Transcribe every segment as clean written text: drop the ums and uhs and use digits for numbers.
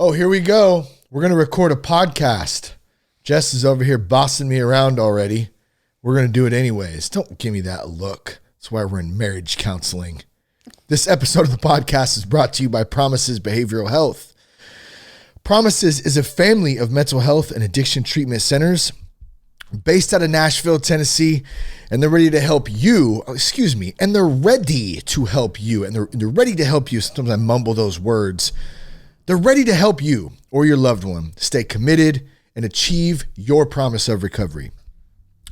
Oh, here we go. We're going to record a podcast. Jess is over here bossing me around already. We're going to do it anyways. Don't give me that look. That's why we're in marriage counseling. This episode of the podcast is brought to you by Promises Behavioral Health. Promises is a family of mental health and addiction treatment centers based out of Nashville, Tennessee, and they're ready to help you. And they're ready to help you. And they're ready to help you. Sometimes I mumble those words. They're ready to help you or your loved one stay committed and achieve your promise of recovery.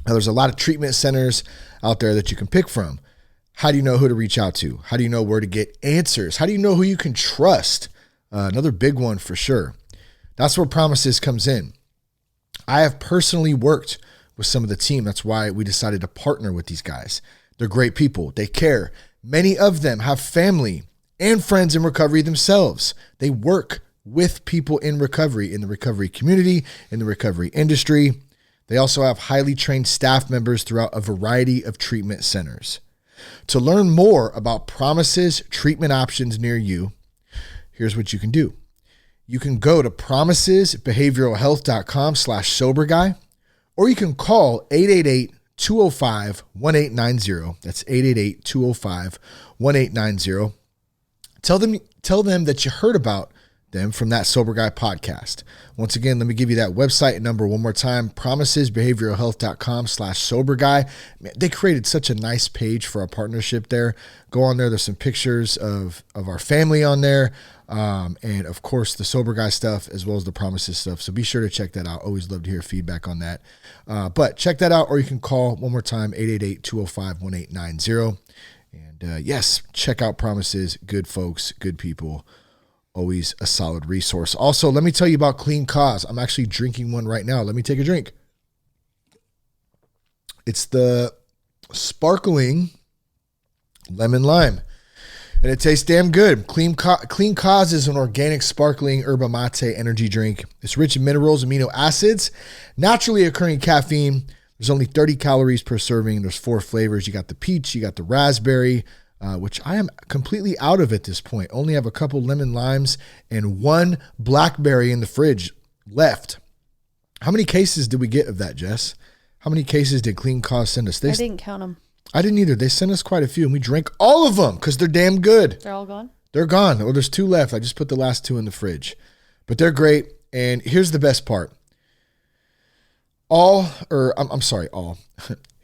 Now, there's a lot of treatment centers out there that you can pick from. How do you know who to reach out to? How do you know where to get answers? How do you know who you can trust? Another big one for sure. That's where Promises comes in. I have personally worked with some of the team. That's why we decided to partner with these guys. They're great people. They care. Many of them have family and friends in recovery themselves. They work with people in recovery, in the recovery community, in the recovery industry. They also have highly trained staff members throughout a variety of treatment centers. To learn more about Promises treatment options near you, here's what you can do. You can go to promisesbehavioralhealth.com/soberguy, or you can call 888-205-1890. That's 888-205-1890. Tell them that you heard about them from that Sober Guy podcast. Once again, let me give you that website number one more time, promisesbehavioralhealth.com/soberguy. Man, they created such a nice page for our partnership there. Go on there. There's some pictures of our family on there. And of course the Sober Guy stuff as well as the Promises stuff. So be sure to check that out. Always love to hear feedback on that. But check that out, or you can call one more time, 888-205-1890. And yes, check out Promises. Good folks, good people. Always a solid resource. Also, let me tell you about Clean Cause. I'm actually drinking one right now. Let me take a drink. It's the sparkling lemon lime, and it tastes damn good. Clean Cause is an organic sparkling yerba mate energy drink. It's rich in minerals, amino acids, naturally occurring caffeine. There's only 30 calories per serving. There's 4 flavors. You got the peach, you got the raspberry, which I am completely out of at this point. Only have a couple lemon limes and 1 blackberry in the fridge left. How many cases did we get of that, Jess? How many cases did Clean Cause send us? I didn't count them. I didn't either. They sent us quite a few, and we drank all of them because they're damn good. They're all gone? They're gone. Well, there's 2 left. I just put the last 2 in the fridge. But they're great, and here's the best part.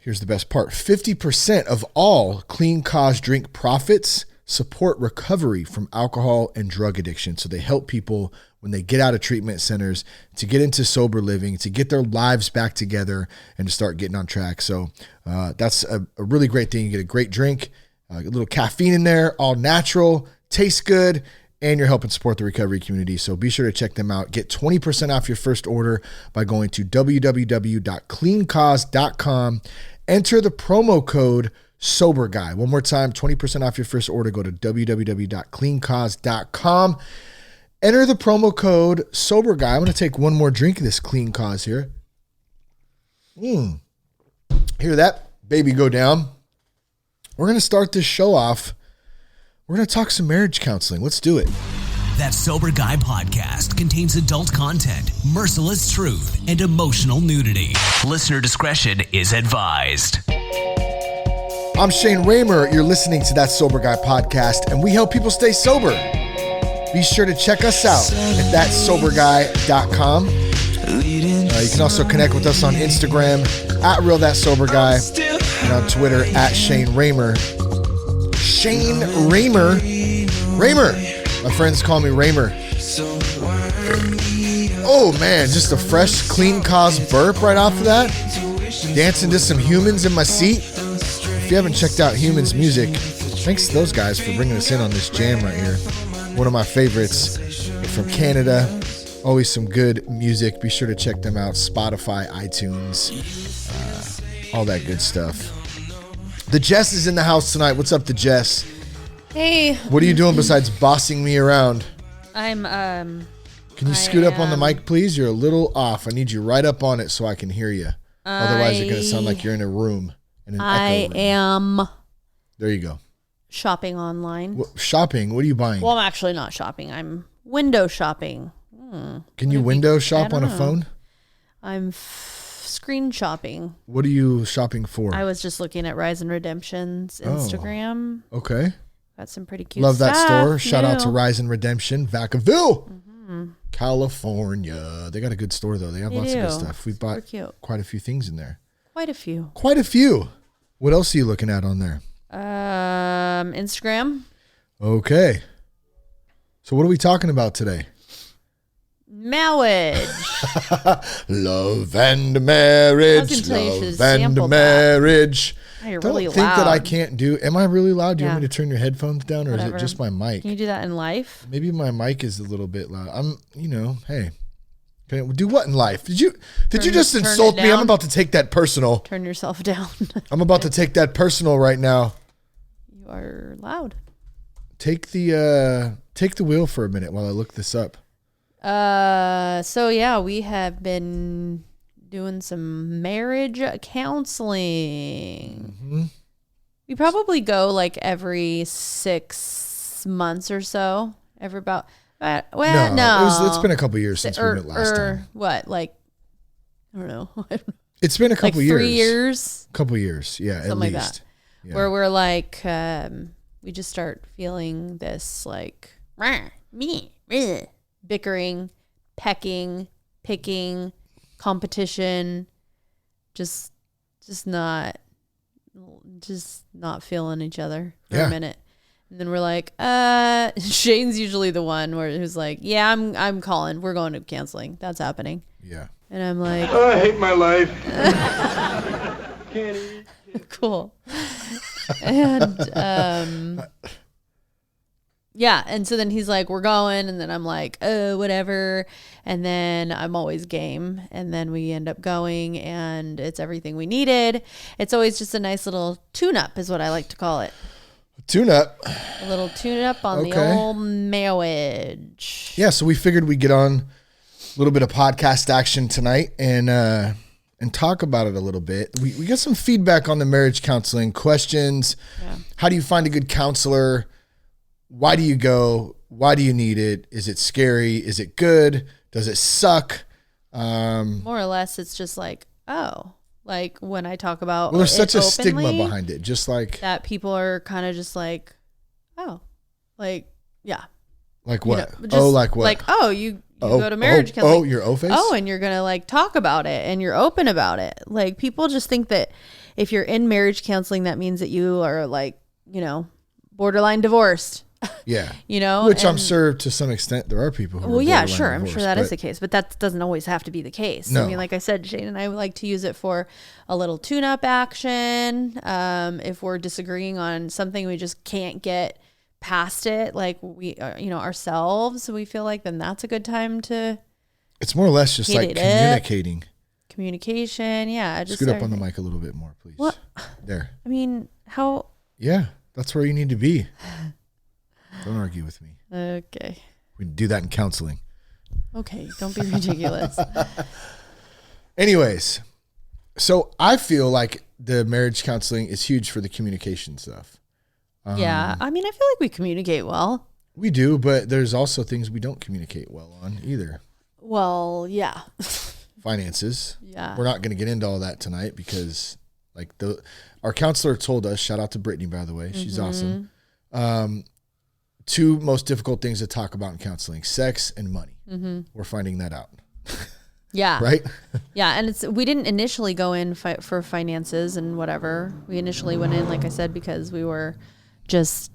Here's the best part. 50% of all Clean Cause drink profits support recovery from alcohol and drug addiction. So they help people when they get out of treatment centers to get into sober living, to get their lives back together and to start getting on track. So that's a really great thing. You get a great drink, a little caffeine in there, all natural, tastes good, and you're helping support the recovery community. So be sure to check them out. Get 20% off your first order by going to www.cleancause.com. Enter the promo code SOBERGUY. One more time, 20% off your first order. Go to www.cleancause.com. Enter the promo code SOBERGUY. I'm going to take one more drink of this Clean Cause here. Hear that baby go down. We're going to start this show off. We're going to talk some marriage counseling. Let's do it. That Sober Guy podcast contains adult content, merciless truth, and emotional nudity. Listener discretion is advised. I'm Shane Raymer. You're listening to That Sober Guy podcast, and we help people stay sober. Be sure to check us out at thatsoberguy.com. You can also connect with us on Instagram at RealThatSoberGuy and on Twitter at Shane Raymer. Shane Raymer. Raymer. My friends call me Raymer. Oh man, just a fresh Clean Cause burp right off of that. Dancing to some Humans in my seat. If you haven't checked out Humans music, thanks to those guys for bringing us in on this jam right here. One of my favorites. They're from Canada. Always some good music. Be sure to check them out. Spotify, iTunes, all that good stuff. The Jess is in the house tonight. What's up, the Jess? Hey. What are you doing besides bossing me around? I'm, Can you scoot up on the mic, please? You're a little off. I need you right up on it so I can hear you. Otherwise, you're going to sound like you're in a room. In an echo room. am. There you go. Shopping online. Shopping? What are you buying? Well, I'm actually not shopping. I'm window shopping. Can you window shop on a know. phone? I'm screen shopping. What are you shopping for? I was just looking at Rise and Redemption's Instagram. Okay. Got some pretty cute Love that stuff. store. Shout out to New. Rise and Redemption, Vacaville, California. They got a good store, though. They have lots of good stuff. We bought quite a few things in there. Quite a few. Quite a few. What else are you looking at on there? Instagram. Okay. So what are we talking about today? Marriage. Love and marriage. Love and marriage. You're Don't really think loud. that I can't do. Am I really loud? Do you want Yeah. me to turn your headphones down, or Whatever. is it just my mic? Can you do that in life? Maybe my mic is a little bit loud. Hey. Can I do what in life? Did you just turn it insult me? I'm down. about to take that personal. Turn yourself down. I'm about to take that personal right now. You are loud. Take the wheel for a minute while I look this up. So yeah, we have been doing some marriage counseling. Mm-hmm. We probably go like every 6 months or so. Every about no. It's been a couple years since we met last time. What, like, I don't know. It's been a like couple years. 3 years. Couple years, yeah, Something at like least. that. Yeah. Where we're like, we just start feeling this like bickering, pecking, picking, competition, just not feeling each other for a minute. And then we're like, Shane's usually the one who's like, yeah, I'm calling. We're going to canceling. That's happening. Yeah. And I'm like, I hate my life. Can't eat. cool. And yeah, and so then he's like, we're going, and then I'm like, oh, whatever. And then I'm always game, and then we end up going, and it's everything we needed. It's always just a nice little tune-up is what I like to call it. Tune-up. A little tune-up on the old marriage. Yeah, so we figured we'd get on a little bit of podcast action tonight and talk about it a little bit. We got some feedback on the marriage counseling questions. Yeah. How do you find a good counselor? Why do you go? Why do you need it? Is it scary? Is it good? Does it suck? More or less, it's just like, oh, like when I talk about Well, there's such a openly, stigma behind it. Just like that people are kind of just like, oh, like, yeah. Like what? You know, like what? Like, you go to marriage counseling. You're O-face? Oh, and you're going to like talk about it and you're open about it. Like people just think that if you're in marriage counseling, that means that you are like, borderline divorced. Yeah. Which I'm sure to some extent there are people who are well, yeah, borderline sure. I'm divorced, sure that but is the case, but that doesn't always have to be the case. No. I mean, like I said, Shane and I like to use it for a little tune-up action. If we're disagreeing on something, we just can't get past it, like we, ourselves. So we feel like then that's a good time to. It's more or less just like communicating. Communication, yeah. Just Scoot up on the mic a little bit more, please. What? There. I mean, how? Yeah, that's where you need to be. Don't argue with me. Okay. We do that in counseling. Okay, don't be ridiculous. Anyways, so I feel like the marriage counseling is huge for the communication stuff. Yeah, I mean, I feel like we communicate well. We do, but there's also things we don't communicate well on either. Well, yeah. Finances. Yeah. We're not going to get into all that tonight because like our counselor told us, shout out to Brittany, by the way. She's awesome. Two most difficult things to talk about in counseling, sex and money. Mm-hmm. We're finding that out. Yeah. Right? Yeah. And we didn't initially go in for finances and whatever. We initially went in, like I said, because we were just,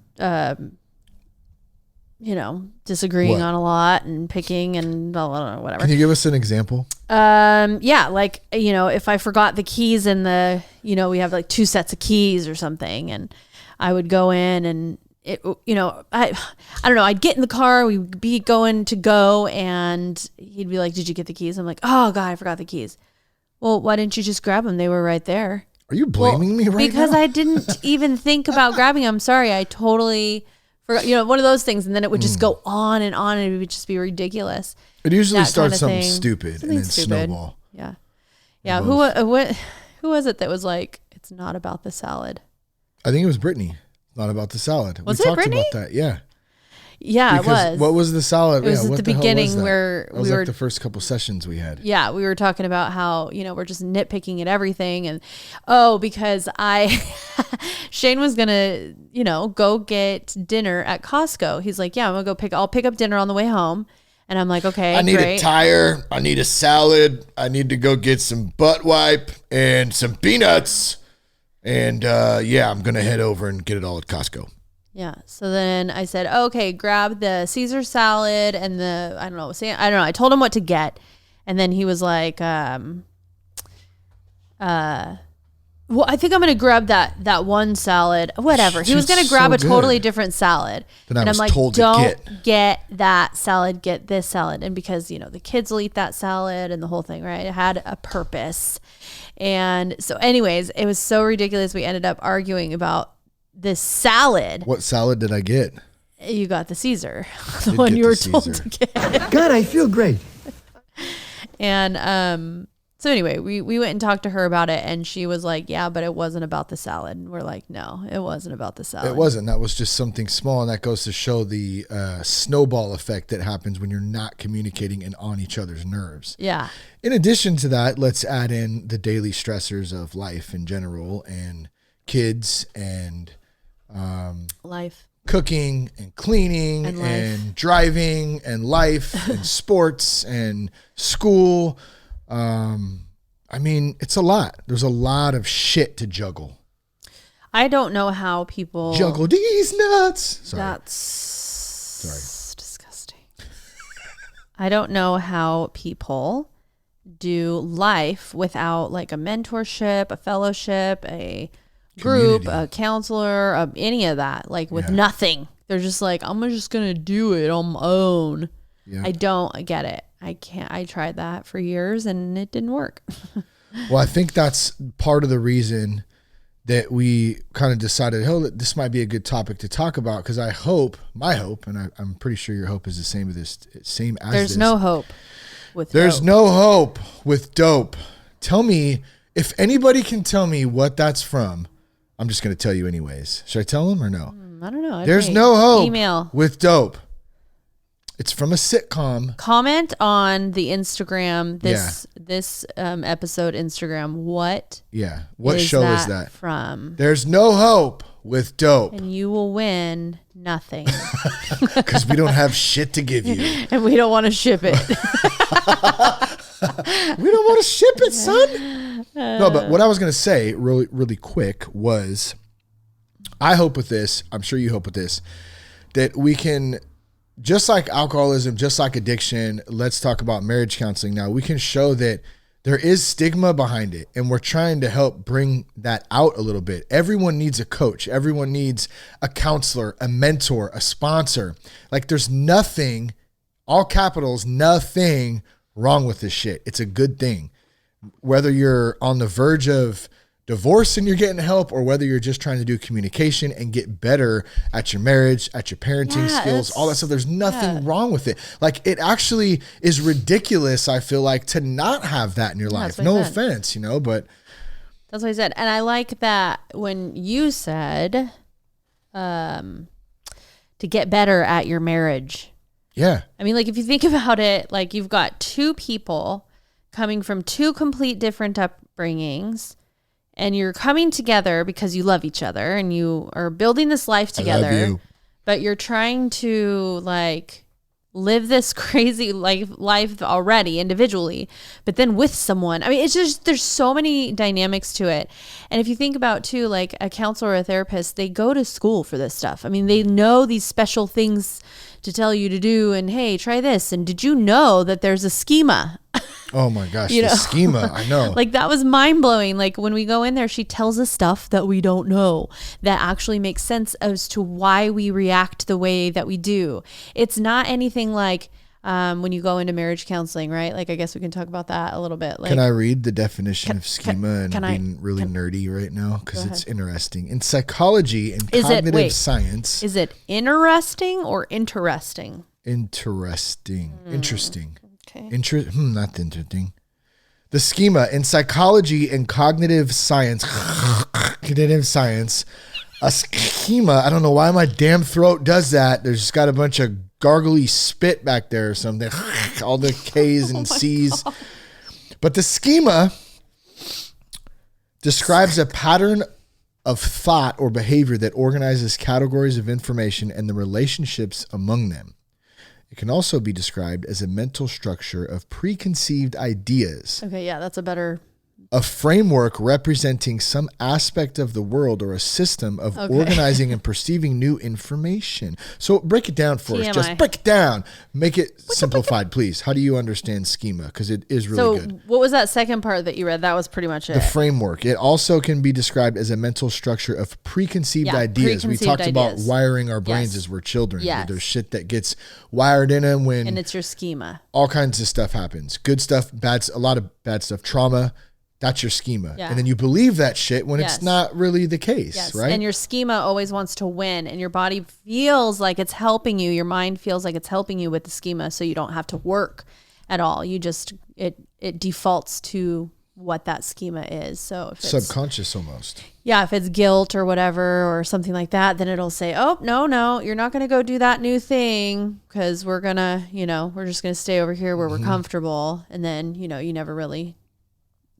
disagreeing on a lot and picking and blah, blah, blah, whatever. Can you give us an example? Yeah. Like, if I forgot the keys in we have like 2 sets of keys or something, and I would go in and I don't know. I'd get in the car. We'd be going to go, and he'd be like, "Did you get the keys?" I'm like, "Oh God, I forgot the keys." Well, why didn't you just grab them? They were right there. Are you blaming me right because now? I didn't even think about grabbing them. I'm sorry. I totally forgot. One of those things, and then it would just go on, and it would just be ridiculous. It usually That starts kind of something thing. stupid and then snowball. Yeah, yeah. Who was it that was like, "It's not about the salad"? I think it was Brittany. Not about the salad. Was we it talked Brittany? about that. Yeah. Yeah, it was. What was the salad? It was at what the hell beginning was that? where That was we like were. the first couple sessions we had. Yeah, we were talking about how, we're just nitpicking at everything. And because Shane was going to, go get dinner at Costco. He's like, yeah, I'll pick up dinner on the way home. And I'm like, okay, I need great. a tire. I need a salad. I need to go get some butt wipe and some peanuts. And I'm going to head over and get it all at Costco. Yeah. So then I said, okay, grab the Caesar salad and I don't know. I told him what to get. And then he was like, well, I think I'm going to grab that one salad, whatever. He was going to grab a totally different salad. Then I was I'm like, told to don't get that salad, get this salad. And because, the kids will eat that salad and the whole thing, right? It had a purpose. And so anyways, it was so ridiculous. We ended up arguing about this salad. What salad did I get? You got the Caesar, the one you were told to get. God, I feel great. And so anyway, we went and talked to her about it, and she was like, yeah, but it wasn't about the salad. And we're like, no, it wasn't about the salad. It wasn't. That was just something small, and that goes to show the snowball effect that happens when you're not communicating and on each other's nerves. Yeah. In addition to that, let's add in the daily stressors of life in general and kids and Life. Cooking and cleaning and driving and life and sports and school. I mean, it's a lot. There's a lot of shit to juggle. I don't know how people Juggle these nuts. Sorry. That's disgusting. I don't know how people do life without like a mentorship, a fellowship, a group, Community. a counselor, any of that, like with nothing. They're just like, I'm just going to do it on my own. Yeah. I don't get it. I can't. I tried that for years and it didn't work. Well, I think that's part of the reason that we kind of decided, oh, this might be a good topic to talk about, because my hope, and I'm pretty sure your hope is the same as There's this. no hope with There's dope. no hope with dope. Tell me, if anybody can tell me what that's from, I'm just going to tell you anyways. Should I tell them or no? I don't know. There's no hope Email. with dope. It's from a sitcom. Comment on the Instagram, this episode Instagram. What show is that from? There's no hope with dope. And you will win nothing. Because we don't have shit to give you. And we don't want to ship it. We don't want to ship it, son. No, but what I was going to say really, really quick was, I hope with this, I'm sure you hope with this, that we can, just like alcoholism, just like addiction, let's talk about marriage counseling now. We can show that there is stigma behind it, and we're trying to help bring that out a little bit. Everyone needs a coach. Everyone needs a counselor, a mentor, a sponsor. Like, there's nothing, all capitals, nothing wrong with this shit. It's a good thing. Whether you're on the verge of divorce and you're getting help, or whether you're just trying to do communication and get better at your marriage, at your parenting skills, all that stuff, there's nothing wrong with it. Like, it actually is ridiculous, I feel like, to not have that in your life. No offense, but That's what I said. And I like that when you said to get better at your marriage. yeah. I mean, like, if you think about it, like, you've got two people coming from two complete different upbringings, and you're coming together because you love each other and you are building this life together. I love you. But you're trying to like live this crazy life already individually, but then with someone. I mean, it's just, there's so many dynamics to it. And if you think about too, like a counselor or a therapist, they go to school for this stuff. I mean, they know these special things to tell you to do, and hey, try this. And did you know that there's a schema? Oh my gosh, the schema, I know. Like, that was mind blowing. Like, when we go in there, she tells us stuff that we don't know that actually makes sense as to why we react the way that we do. It's not anything like when you go into marriage counseling, right? Like, I guess we can talk about that a little bit. Like, can I read the definition of schema and being really nerdy right now? Because it's interesting. In psychology and cognitive science. Is it interesting or interesting? Interesting. Interesting. Okay. Not interesting. The schema in psychology and cognitive science, A schema. I don't know why my damn throat does that. There's just got a bunch of gargly spit back there or something. All the K's and C's. God. But the schema describes a pattern of thought or behavior that organizes categories of information and the relationships among them. It can also be described as a mental structure of preconceived ideas. Okay, yeah, that's a better... A framework representing some aspect of the world or a system of organizing and perceiving new information. So break it down for us. Just break it down. Make it simplified, please. How do you understand schema? Because it is really good. What was that second part that you read? That was pretty much it. The framework. It also can be described as a mental structure of preconceived ideas. We talked about wiring our brains as we're children. Yes. There's shit that gets wired in them when... And it's your schema. All kinds of stuff happens. Good stuff, bad, a lot of bad stuff, trauma. That's your schema. Yeah. And then you believe that shit when it's not really the case, right? And your schema always wants to win, and your body feels like it's helping you. Your mind feels like it's helping you with the schema, so you don't have to work at all. You just, it defaults to what that schema is. So if it's subconscious almost. Yeah. If it's guilt or whatever, or something like that, then it'll say, oh, no, you're not going to go do that new thing because we're going to, we're just going to stay over here where we're comfortable. And then, you never really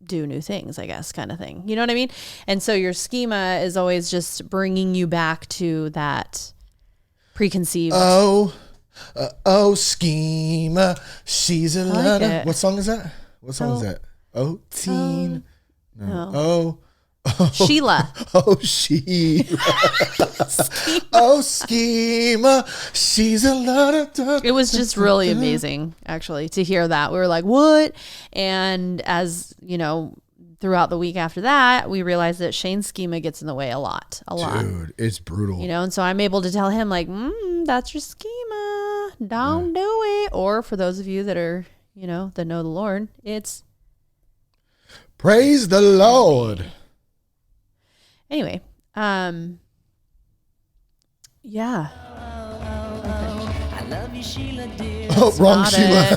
do new things, I guess, kind of thing. You know what I mean? And so your schema is always just bringing you back to that preconceived. Schema. She's a letter. What song is that? What song is that? Oh, teen. No. Sheila. Sheila. Schema. She's a letter. It was just really amazing, actually, to hear that. We were like, what? And as, throughout the week after that, we realized that Shane's schema gets in the way a lot. Dude, it's brutal. And so I'm able to tell him, like, that's your schema. Don't do it. Or for those of you that are, that know the Lord, it's praise the Lord. Anyway, yeah. Okay. Oh, wrong Sheila.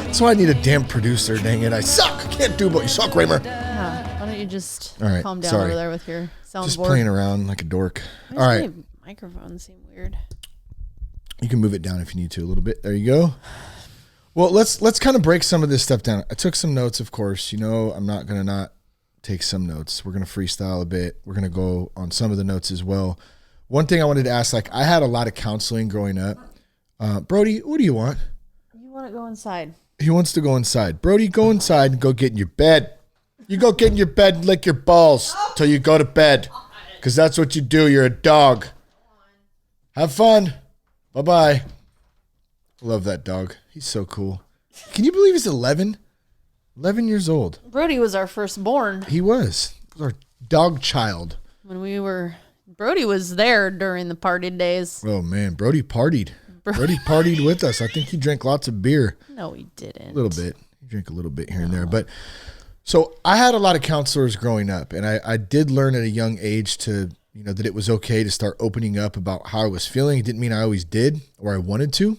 That's why I need a damn producer, dang it. I suck. I can't do what you suck, Raymer. Yeah. Why don't you just calm down sorry. over there with your soundboard? Just playing around like a dork. All right. My microphone seem weird. You can move it down if you need to a little bit. There you go. Well, let's kind of break some of this stuff down. I took some notes, of course. I'm not going to not take some notes. We're going to freestyle a bit. We're going to go on some of the notes as well. One thing I wanted to ask, I had a lot of counseling growing up. Brody, what do you want? You want to go inside. He wants to go inside. Brody, go inside and go get in your bed. You go get in your bed and lick your balls till you go to bed. Because that's what you do. You're a dog. Have fun. Bye-bye. Love that dog. He's so cool. Can you believe he's 11? 11 years old. Brody was our firstborn. He was. He was our dog child. Brody was there during the party days. Oh, man. Brody partied. Brody partied with us. I think he drank lots of beer. No, he didn't. A little bit. He drank a little bit here and there. But so I had a lot of counselors growing up, and I did learn at a young age to, that it was okay to start opening up about how I was feeling. It didn't mean I always did or I wanted to.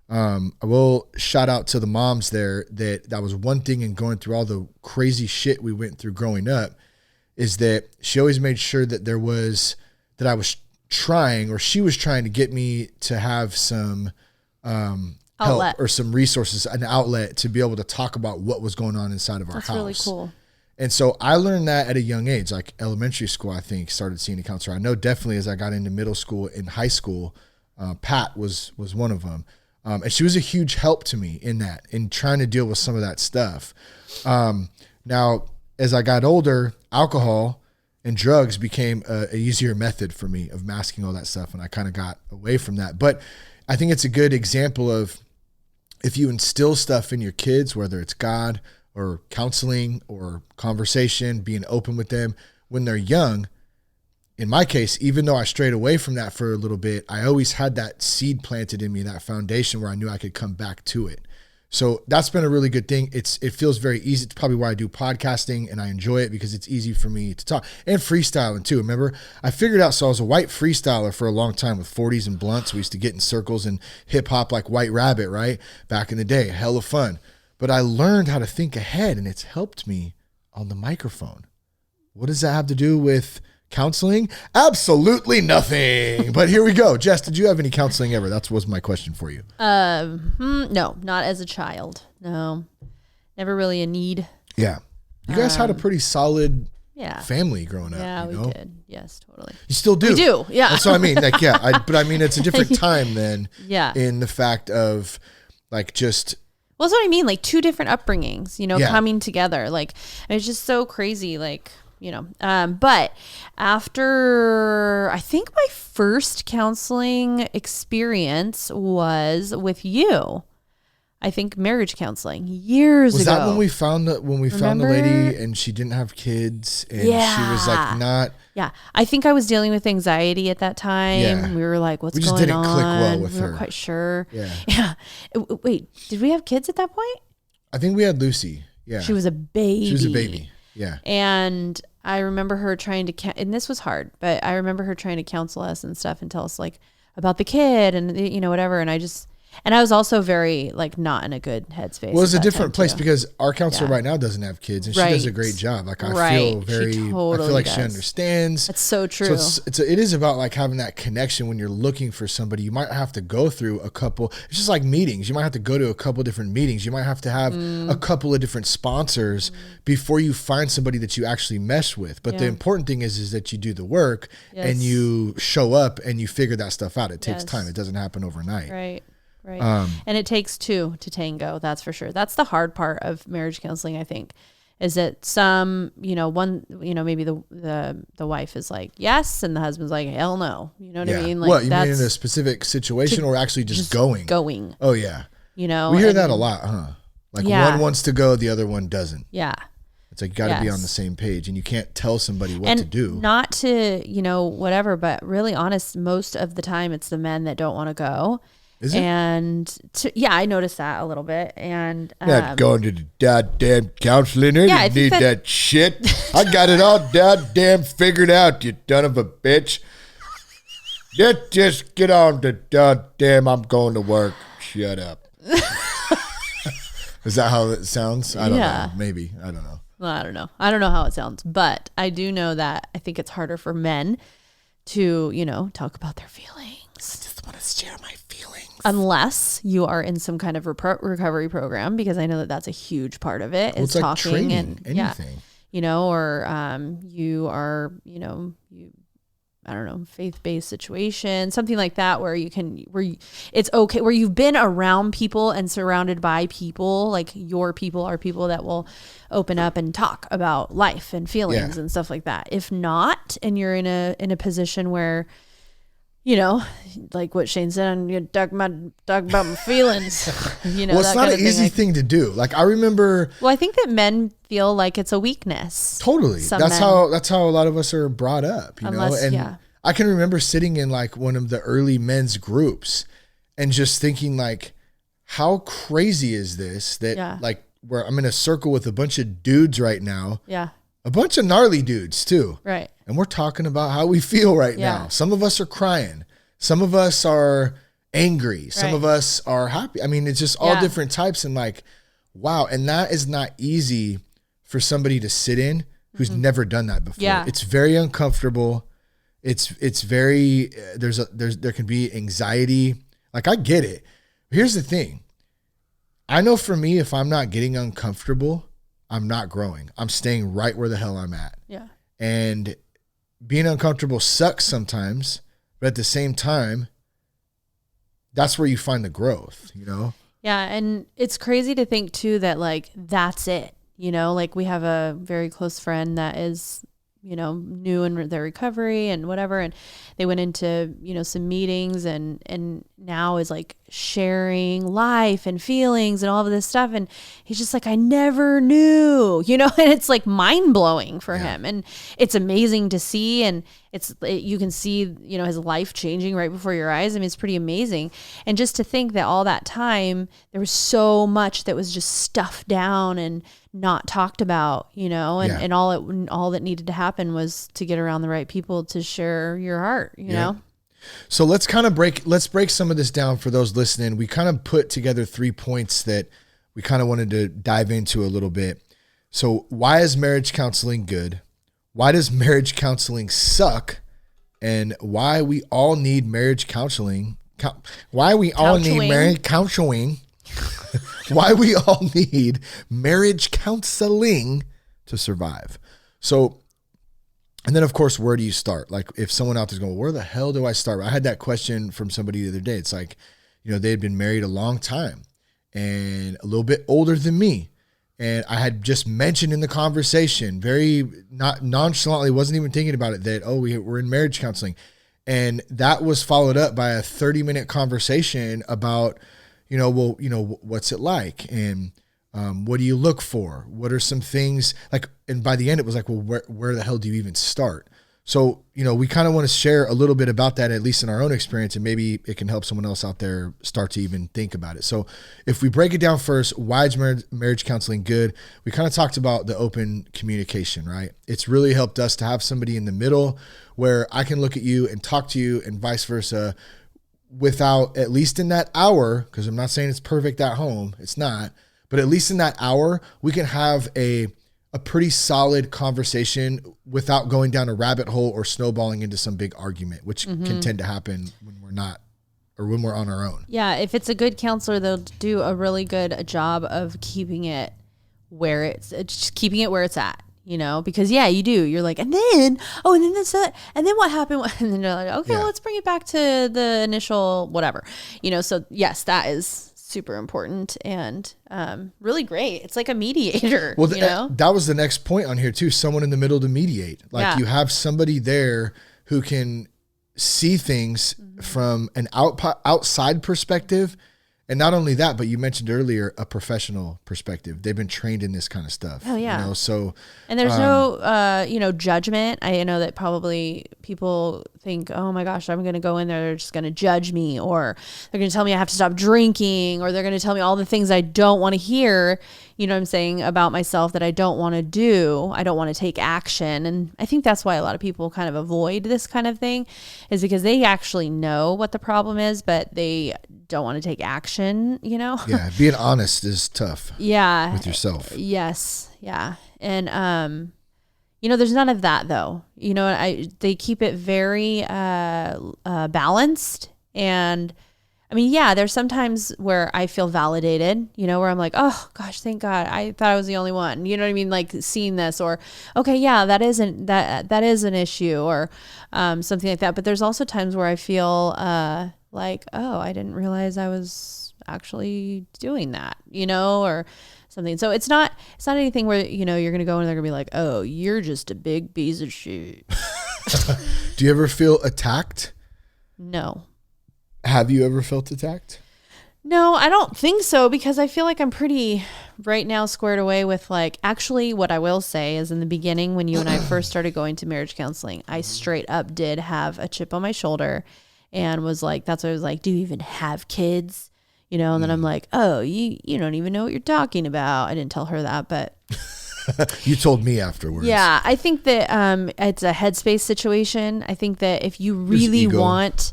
I will shout out to the moms there that was one thing in going through all the crazy shit we went through growing up, is that she always made sure that that I was trying, or she was trying to get me to have some help or some resources, an outlet to be able to talk about what was going on inside of our house. That's really cool. And so I learned that at a young age, like elementary school, I think, started seeing a counselor. I know definitely as I got into middle school and high school, Pat was one of them. And she was a huge help to me in trying to deal with some of that stuff. Now, as I got older, alcohol and drugs became a easier method for me of masking all that stuff. And I kind of got away from that. But I think it's a good example of if you instill stuff in your kids, whether it's God or counseling or conversation, being open with them when they're young. In my case, even though I strayed away from that for a little bit, I always had that seed planted in me, that foundation where I knew I could come back to it. So that's been a really good thing. It feels very easy. It's probably why I do podcasting and I enjoy it, because it's easy for me to talk, and freestyling too. Remember, I figured out, so I was a white freestyler for a long time with 40s and blunts. We used to get in circles and hip hop like White Rabbit, right? Back in the day, hella fun. But I learned how to think ahead, and it's helped me on the microphone. What does that have to do with Counseling? Absolutely nothing. But here we go. Jess, did you have any counseling ever? That was my question for you. No, not as a child. No, never really a need. Yeah. You guys had a pretty solid family growing up. Yeah, you know? we did. Yes, totally. You still do. We do. Yeah. That's what I mean. Like, yeah. But I mean, it's a different time than Yeah. in the fact of like just. Well, that's what I mean. Like 2 different upbringings, you know, Yeah. coming together. Like it's just so crazy. Like, you know, but after I think my first counseling experience was with you. I think marriage counseling years Was ago. that when we found the lady and she didn't have kids and she was like not. Yeah. I think I was dealing with anxiety at that time. Yeah. We were like, what's We just going didn't on? click well with we her. weren't quite sure. Yeah. Yeah. Wait, did we have kids at that point? I think we had Lucy. Yeah. She was a baby. She was a baby. Yeah. And I remember her trying to, and this was hard, but I remember her trying to counsel us and stuff and tell us like about the kid and, you know, whatever. And I was also very like not in a good headspace. Well, it's a different place because our counselor Yeah. right now doesn't have kids and she Right. does a great job. Like I Right. feel She very, I totally feel like she does. understands. That's so true. So it is about like having that connection when you're looking for somebody. You might have to go through a couple. It's just like meetings. You might have to go to a couple different meetings. You might have to have a couple of different sponsors before you find somebody that you actually mesh with. But the Yeah. important thing is that you do the work and Yes. you show up and you figure that stuff out. It takes Yes. time. It doesn't happen overnight. Right. Right. And it takes 2 to tango. That's for sure. That's the hard part of marriage counseling, I think, is that some, you know, maybe the wife is like, yes. And the husband's like, hell no. You know what I mean? Like what, you mean in a specific situation or actually just going? Going, Oh, yeah. you know, We hear and- that a lot, huh? Like Yeah. one wants to go, the other one doesn't. Yeah. It's like you got to be Yes. on the same page and you can't tell somebody what And to do. not to, you know, whatever, but really honest, most of the time it's the men that don't want to go. Is it? And I noticed that a little bit. And Not going to the goddamn counseling. I Yeah, I didn't think need that shit. I got it all goddamn figured out, you son of a bitch. Just get on the goddamn, I'm going to work. Shut up. Is that how it sounds? I don't Yeah. know. Maybe. I don't know. well, I don't know. I don't know how it sounds, but I do know that I think it's harder for men to, you know, talk about their feelings. Just want to share my feelings. Unless you are in some kind of recovery program, because I know that that's a huge part of it. Well, Is it's like talking training, and anything. you know, or you are, you know, I don't know, faith-based situation, something like that, where it's okay, where you've been around people and surrounded by people, like your people are people that will open up and talk about life and feelings and stuff like that. If not, and you're in a position where, you know, like what Shane said, and you talk about my feelings, you know, Well, it's that not kind an of easy thing. thing to do. Like I remember Well, I think that men feel like it's a weakness. totally. Some That's men. how a lot of us are brought up, you know? Unless- And yeah. I can remember sitting in like one of the early men's groups and just thinking like, how crazy is this that Yeah. like where I'm in a circle with a bunch of dudes right now, Yeah, a bunch of gnarly dudes too. right. And we're talking about how we feel right Yeah. now. Some of us are crying. Some of us are angry. Some Right. of us are happy. I mean, it's just all Yeah. different types. And like, wow. And that is not easy for somebody to sit in who's never done that before. Yeah. It's very uncomfortable. It's very, there can be anxiety. Like I get it. Here's the thing. I know for me, if I'm not getting uncomfortable, I'm not growing. I'm staying right where the hell I'm at. Yeah. And being uncomfortable sucks sometimes, but at the same time, that's where you find the growth, you know? Yeah, and it's crazy to think too that like that's it. You know, like we have a very close friend that is, you know, new in their recovery and whatever, and they went into, you know, some meetings and now is like sharing life and feelings and all of this stuff, and he's just like, I never knew, you know, and it's like mind blowing for him, and it's amazing to see, and you can see, you know, his life changing right before your eyes. I mean, it's pretty amazing. And just to think that all that time there was so much that was just stuffed down and not talked about, you know, and all that needed to happen was to get around the right people to share your heart, you know? So let's break some of this down for those listening. We kind of put together 3 points that we kind of wanted to dive into a little bit. So why is marriage counseling good? why does marriage counseling suck, and why we all need marriage counseling. Why we all need marriage counseling. Why we all need marriage counseling to survive. So, and then of course, where do you start? Like if someone out there's going, where the hell do I start? I had that question from somebody the other day. It's like, they had been married a long time and a little bit older than me. And I had just mentioned in the conversation, very not nonchalantly, wasn't even thinking about it, that, we're in marriage counseling. And that was followed up by a 30-minute conversation about, what's it like? And what do you look for? What are some things like, and by the end it was like, well, where the hell do you even start? So, we kind of want to share a little bit about that, at least in our own experience, and maybe it can help someone else out there start to even think about it. So if we break it down first, why is marriage counseling good? We kind of talked about the open communication, right? It's really helped us to have somebody in the middle where I can look at you and talk to you and vice versa without, at least in that hour, because I'm not saying it's perfect at home, it's not, but at least in that hour, we can have a pretty solid conversation without going down a rabbit hole or snowballing into some big argument, which can tend to happen when we're not, or when we're on our own. Yeah. If it's a good counselor, they'll do a really good job of keeping it where it's at, because you do, you're like, and then this, and then what happened? And then you're like, okay, well, let's bring it back to the initial, whatever, so yes, that is super important and really great. It's like a mediator. Well, that was the next point on here too. Someone in the middle to mediate. Like you have somebody there who can see things from an outside perspective. And not only that, but you mentioned earlier, a professional perspective. They've been trained in this kind of stuff. Oh yeah. So, and there's no, judgment. I know that probably people think, oh my gosh, I'm going to go in there. They're just going to judge me, or they're going to tell me I have to stop drinking, or they're going to tell me all the things I don't want to hear, what I'm saying, about myself that I don't want to do. I don't want to take action. And I think that's why a lot of people kind of avoid this kind of thing, is because they actually know what the problem is, but they don't want to take action, Yeah. Being honest is tough. Yeah. With yourself. Yes. Yeah. And, there's none of that though. They keep it very balanced. And I mean, there's sometimes where I feel validated, where I'm like, oh gosh, thank God, I thought I was the only one. You know what I mean? Like seeing this, or, okay, yeah, that is an issue, or something like that. But there's also times where I feel like, oh, I didn't realize I was actually doing that, or something. So it's not anything where, you're going to go and they're going to be like, oh, you're just a big piece of shit. Do you ever feel attacked? No. Have you ever felt attacked? No, I don't think so, because I feel like I'm pretty right now squared away with, like, actually what I will say is in the beginning when you and I first started going to marriage counseling, I straight up did have a chip on my shoulder and was like, that's what I was like, do you even have kids? And then I'm like, oh, you don't even know what you're talking about. I didn't tell her that, but you told me afterwards. Yeah, I think that it's a headspace situation. I think that if you really want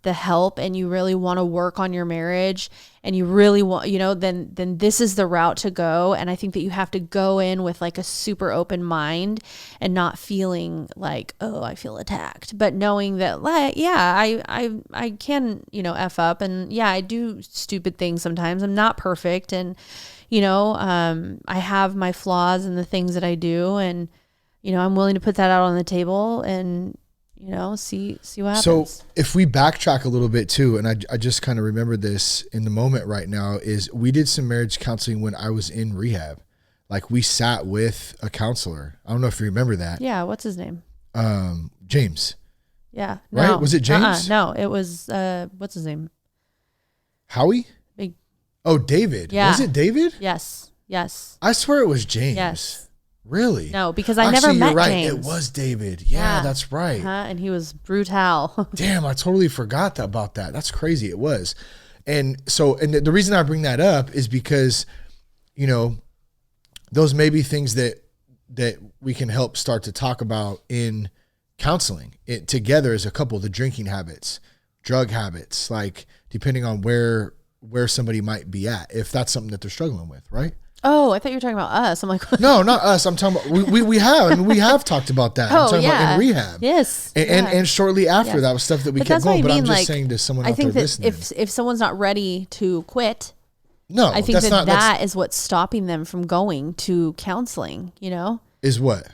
the help and you really want to work on your marriage and you really want, then this is the route to go. And I think that you have to go in with like a super open mind and not feeling like, oh, I feel attacked, but knowing that, like, I can, F up, and I do stupid things sometimes. I'm not perfect, and I have my flaws and the things that I do, and I'm willing to put that out on the table and see what happens. So if we backtrack a little bit too, and I just kind of remembered this in the moment right now, is we did some marriage counseling when I was in rehab. Like we sat with a counselor. I don't know if you remember that. Yeah. What's his name? James. Yeah. Right? No. Was it James? No, it was, what's his name? Howie? Oh, David. Yeah. Was it David? Yes. I swear it was James. Yes. Really? No, because I never met you're right. James. It was David. Yeah, that's right. And he was brutal. Damn, I totally forgot about that. That's crazy. It was. And so, and the reason I bring that up is because, those may be things that we can help start to talk about in counseling it together as a couple, the drinking habits, drug habits, like depending on where somebody might be at, if that's something that they're struggling with, right? Oh, I thought you were talking about us. I'm like, No, not us. I'm talking about we have. I mean, we have talked about that. I'm talking about in rehab. Yes. And shortly after that was stuff that we kept going. But I'm just saying to someone out there listening. If someone's not ready to quit, no, I think that is what's stopping them from going to counseling, you know? Is what?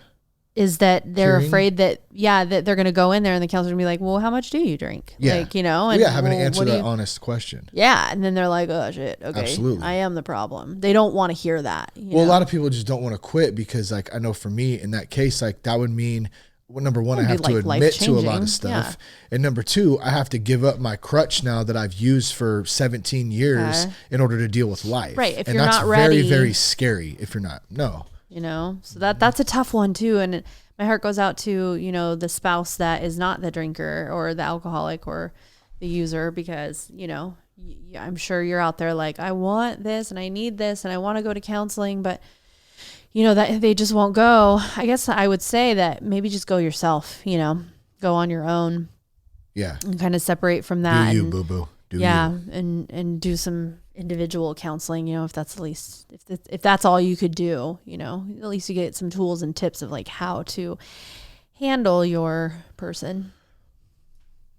Is that they're afraid that, that they're going to go in there and the counselor's going to be like, well, how much do you drink? Yeah. Like, you know? And having to answer that honest question. Yeah. And then they're like, oh, shit. Okay. Absolutely. I am the problem. They don't want to hear that. Well, a lot of people just don't want to quit because, like, I know for me in that case, like, that would mean, well, number one, I have to admit to a lot of stuff. Yeah. And number two, I have to give up my crutch now that I've used for 17 years in order to deal with life. Right. If and you're that's not ready. very, very scary if you're not. No. You know, so that's a tough one too. And my heart goes out to, you know, the spouse that is not the drinker or the alcoholic or the user, because, you know, I'm sure you're out there like, I want this and I need this and I want to go to counseling, but you know, that they just won't go. I guess I would say that maybe just go yourself, you know, go on your own. Yeah. And kind of separate from that. Do you, boo-boo. Do you. And do some individual counseling, you know, if that's at least, if that's all you could do, you know, at least you get some tools and tips of like how to handle your person.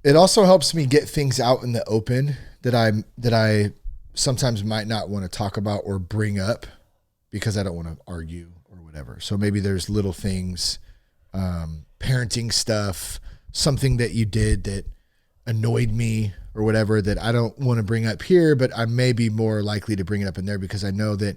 It also helps me get things out in the open that I sometimes might not want to talk about or bring up because I don't want to argue or whatever. So maybe there's little things, parenting stuff, something that you did that annoyed me or whatever that I don't want to bring up here, but I may be more likely to bring it up in there because I know that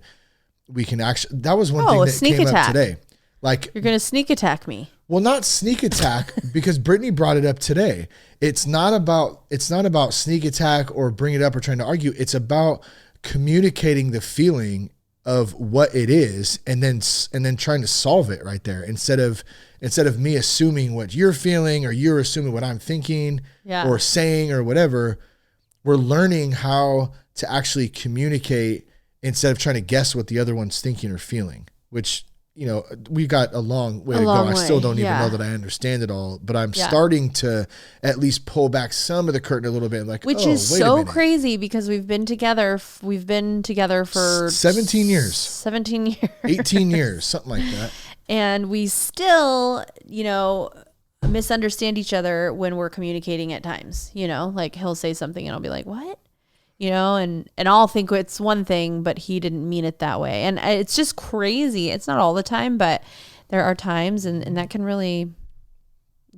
we can actually, that was one thing that came up today. Like, you're going to sneak attack me. Well, not sneak attack because Brittany brought it up today. It's not about sneak attack or bring it up or trying to argue. It's about communicating the feeling of what it is and then trying to solve it right there instead of me assuming what you're feeling or you're assuming what I'm thinking or saying or whatever. We're learning how to actually communicate instead of trying to guess what the other one's thinking or feeling, which, you know, we got a long way to go. I still don't even know that I understand it all, but I'm starting to at least pull back some of the curtain a little bit. Like, which is so crazy because we've been together for 17 years, 17 years, 18 years, something like that. And we still, you know, misunderstand each other when we're communicating at times, you know, like he'll say something and I'll be like, what? You know, and I'll think it's one thing, but he didn't mean it that way. And it's just crazy. It's not all the time, but there are times and that can really,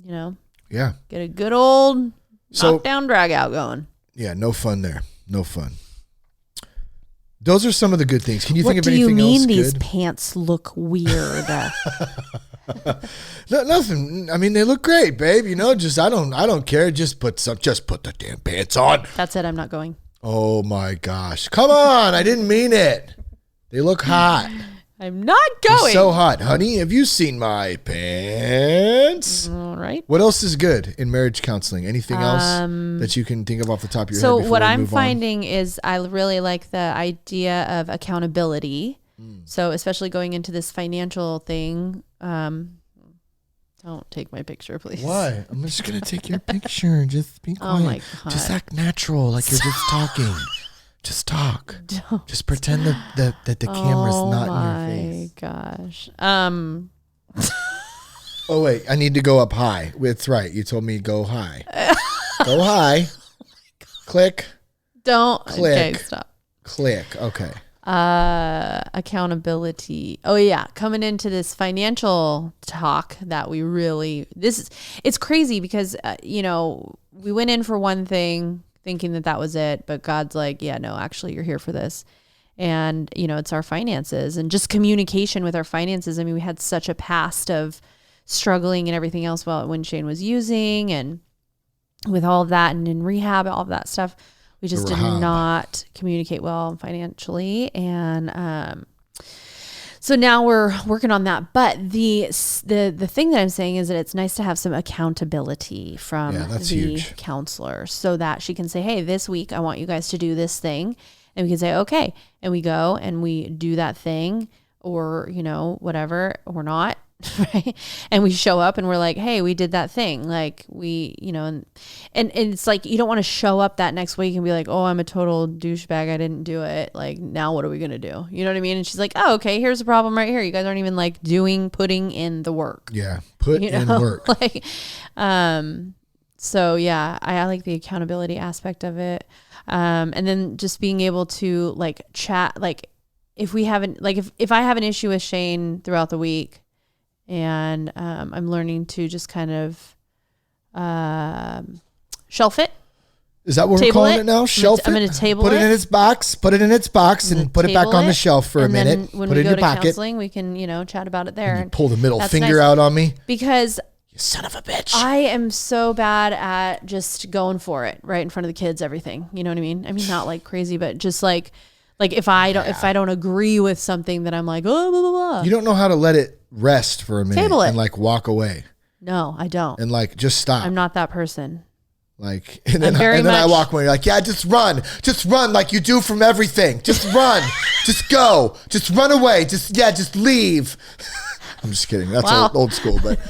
you know, get a good old knockdown drag out going. Yeah. No fun there. No fun. Those are some of the good things. Can you think of anything else good? What do you mean these pants look weird? No, nothing. I mean, they look great, babe. You know, just I don't care. Just put the damn pants on. That's it. I'm not going. Oh my gosh. Come on. I didn't mean it. They look hot. I'm not going. They're so hot. Honey, have you seen my pants? All right. What else is good in marriage counseling? Anything else that you can think of off the top of your head? So what I'm finding is I really like the idea of accountability. So especially going into this financial thing, don't take my picture, please. Why? I'm just going to take your picture. Just be quiet. Oh my God. Just act natural, like you're just talking. Just talk. Don't. Just pretend that the camera's not in your face. Oh my gosh. Oh wait, I need to go up high. It's right. You told me go high. Go high. Click. Don't. Click. Okay, stop. Click. Okay. Accountability. Oh yeah, coming into this financial talk that we really it's crazy because you know, we went in for one thing thinking that was it, but God's like, yeah, no, actually you're here for this. And you know, it's our finances and just communication with our finances. I mean, we had such a past of struggling and everything else when Shane was using and with all of that and in rehab, all of that stuff. We just did not communicate well financially. And so now we're working on that. But the thing that I'm saying is that it's nice to have some accountability from the counselor so that she can say, hey, this week I want you guys to do this thing. And we can say, okay. And we go and we do that thing or, you know, whatever, or not. right? And we show up and we're like, hey, we did that thing. Like we, and it's like, you don't want to show up that next week and be like, oh, I'm a total douchebag. I didn't do it. Like, now what are we going to do? You know what I mean? And she's like, oh, okay, here's the problem right here. You guys aren't even like putting in the work. Yeah. Put in work. Like, so yeah, I like the accountability aspect of it. And then just being able to like chat, like if we haven't, like if I have an issue with Shane throughout the week and I'm learning to just kind of shelf it. Is that what we're calling it now? Shelf it? I'm going to table Put it in its box, put it in its box and put it back on the shelf for a minute. And then when put we it go in to your pocket. counseling, we can, chat about it there. And you pull the middle That's finger nice. out on me. Because You son of a bitch. I am so bad at just going for it right in front of the kids, everything. You know what I mean? I mean, not like crazy, but just like if I don't agree with something that I'm like, oh, blah, blah, blah. You don't know how to let it rest for a minute Table it. and like walk away No, I don't. and like just stop. I'm not that person. Like, and then very I much- walk away like, yeah, just run like you do from everything. Just run, just go, just run away. Just leave. I'm just kidding. That's Wow. old school, but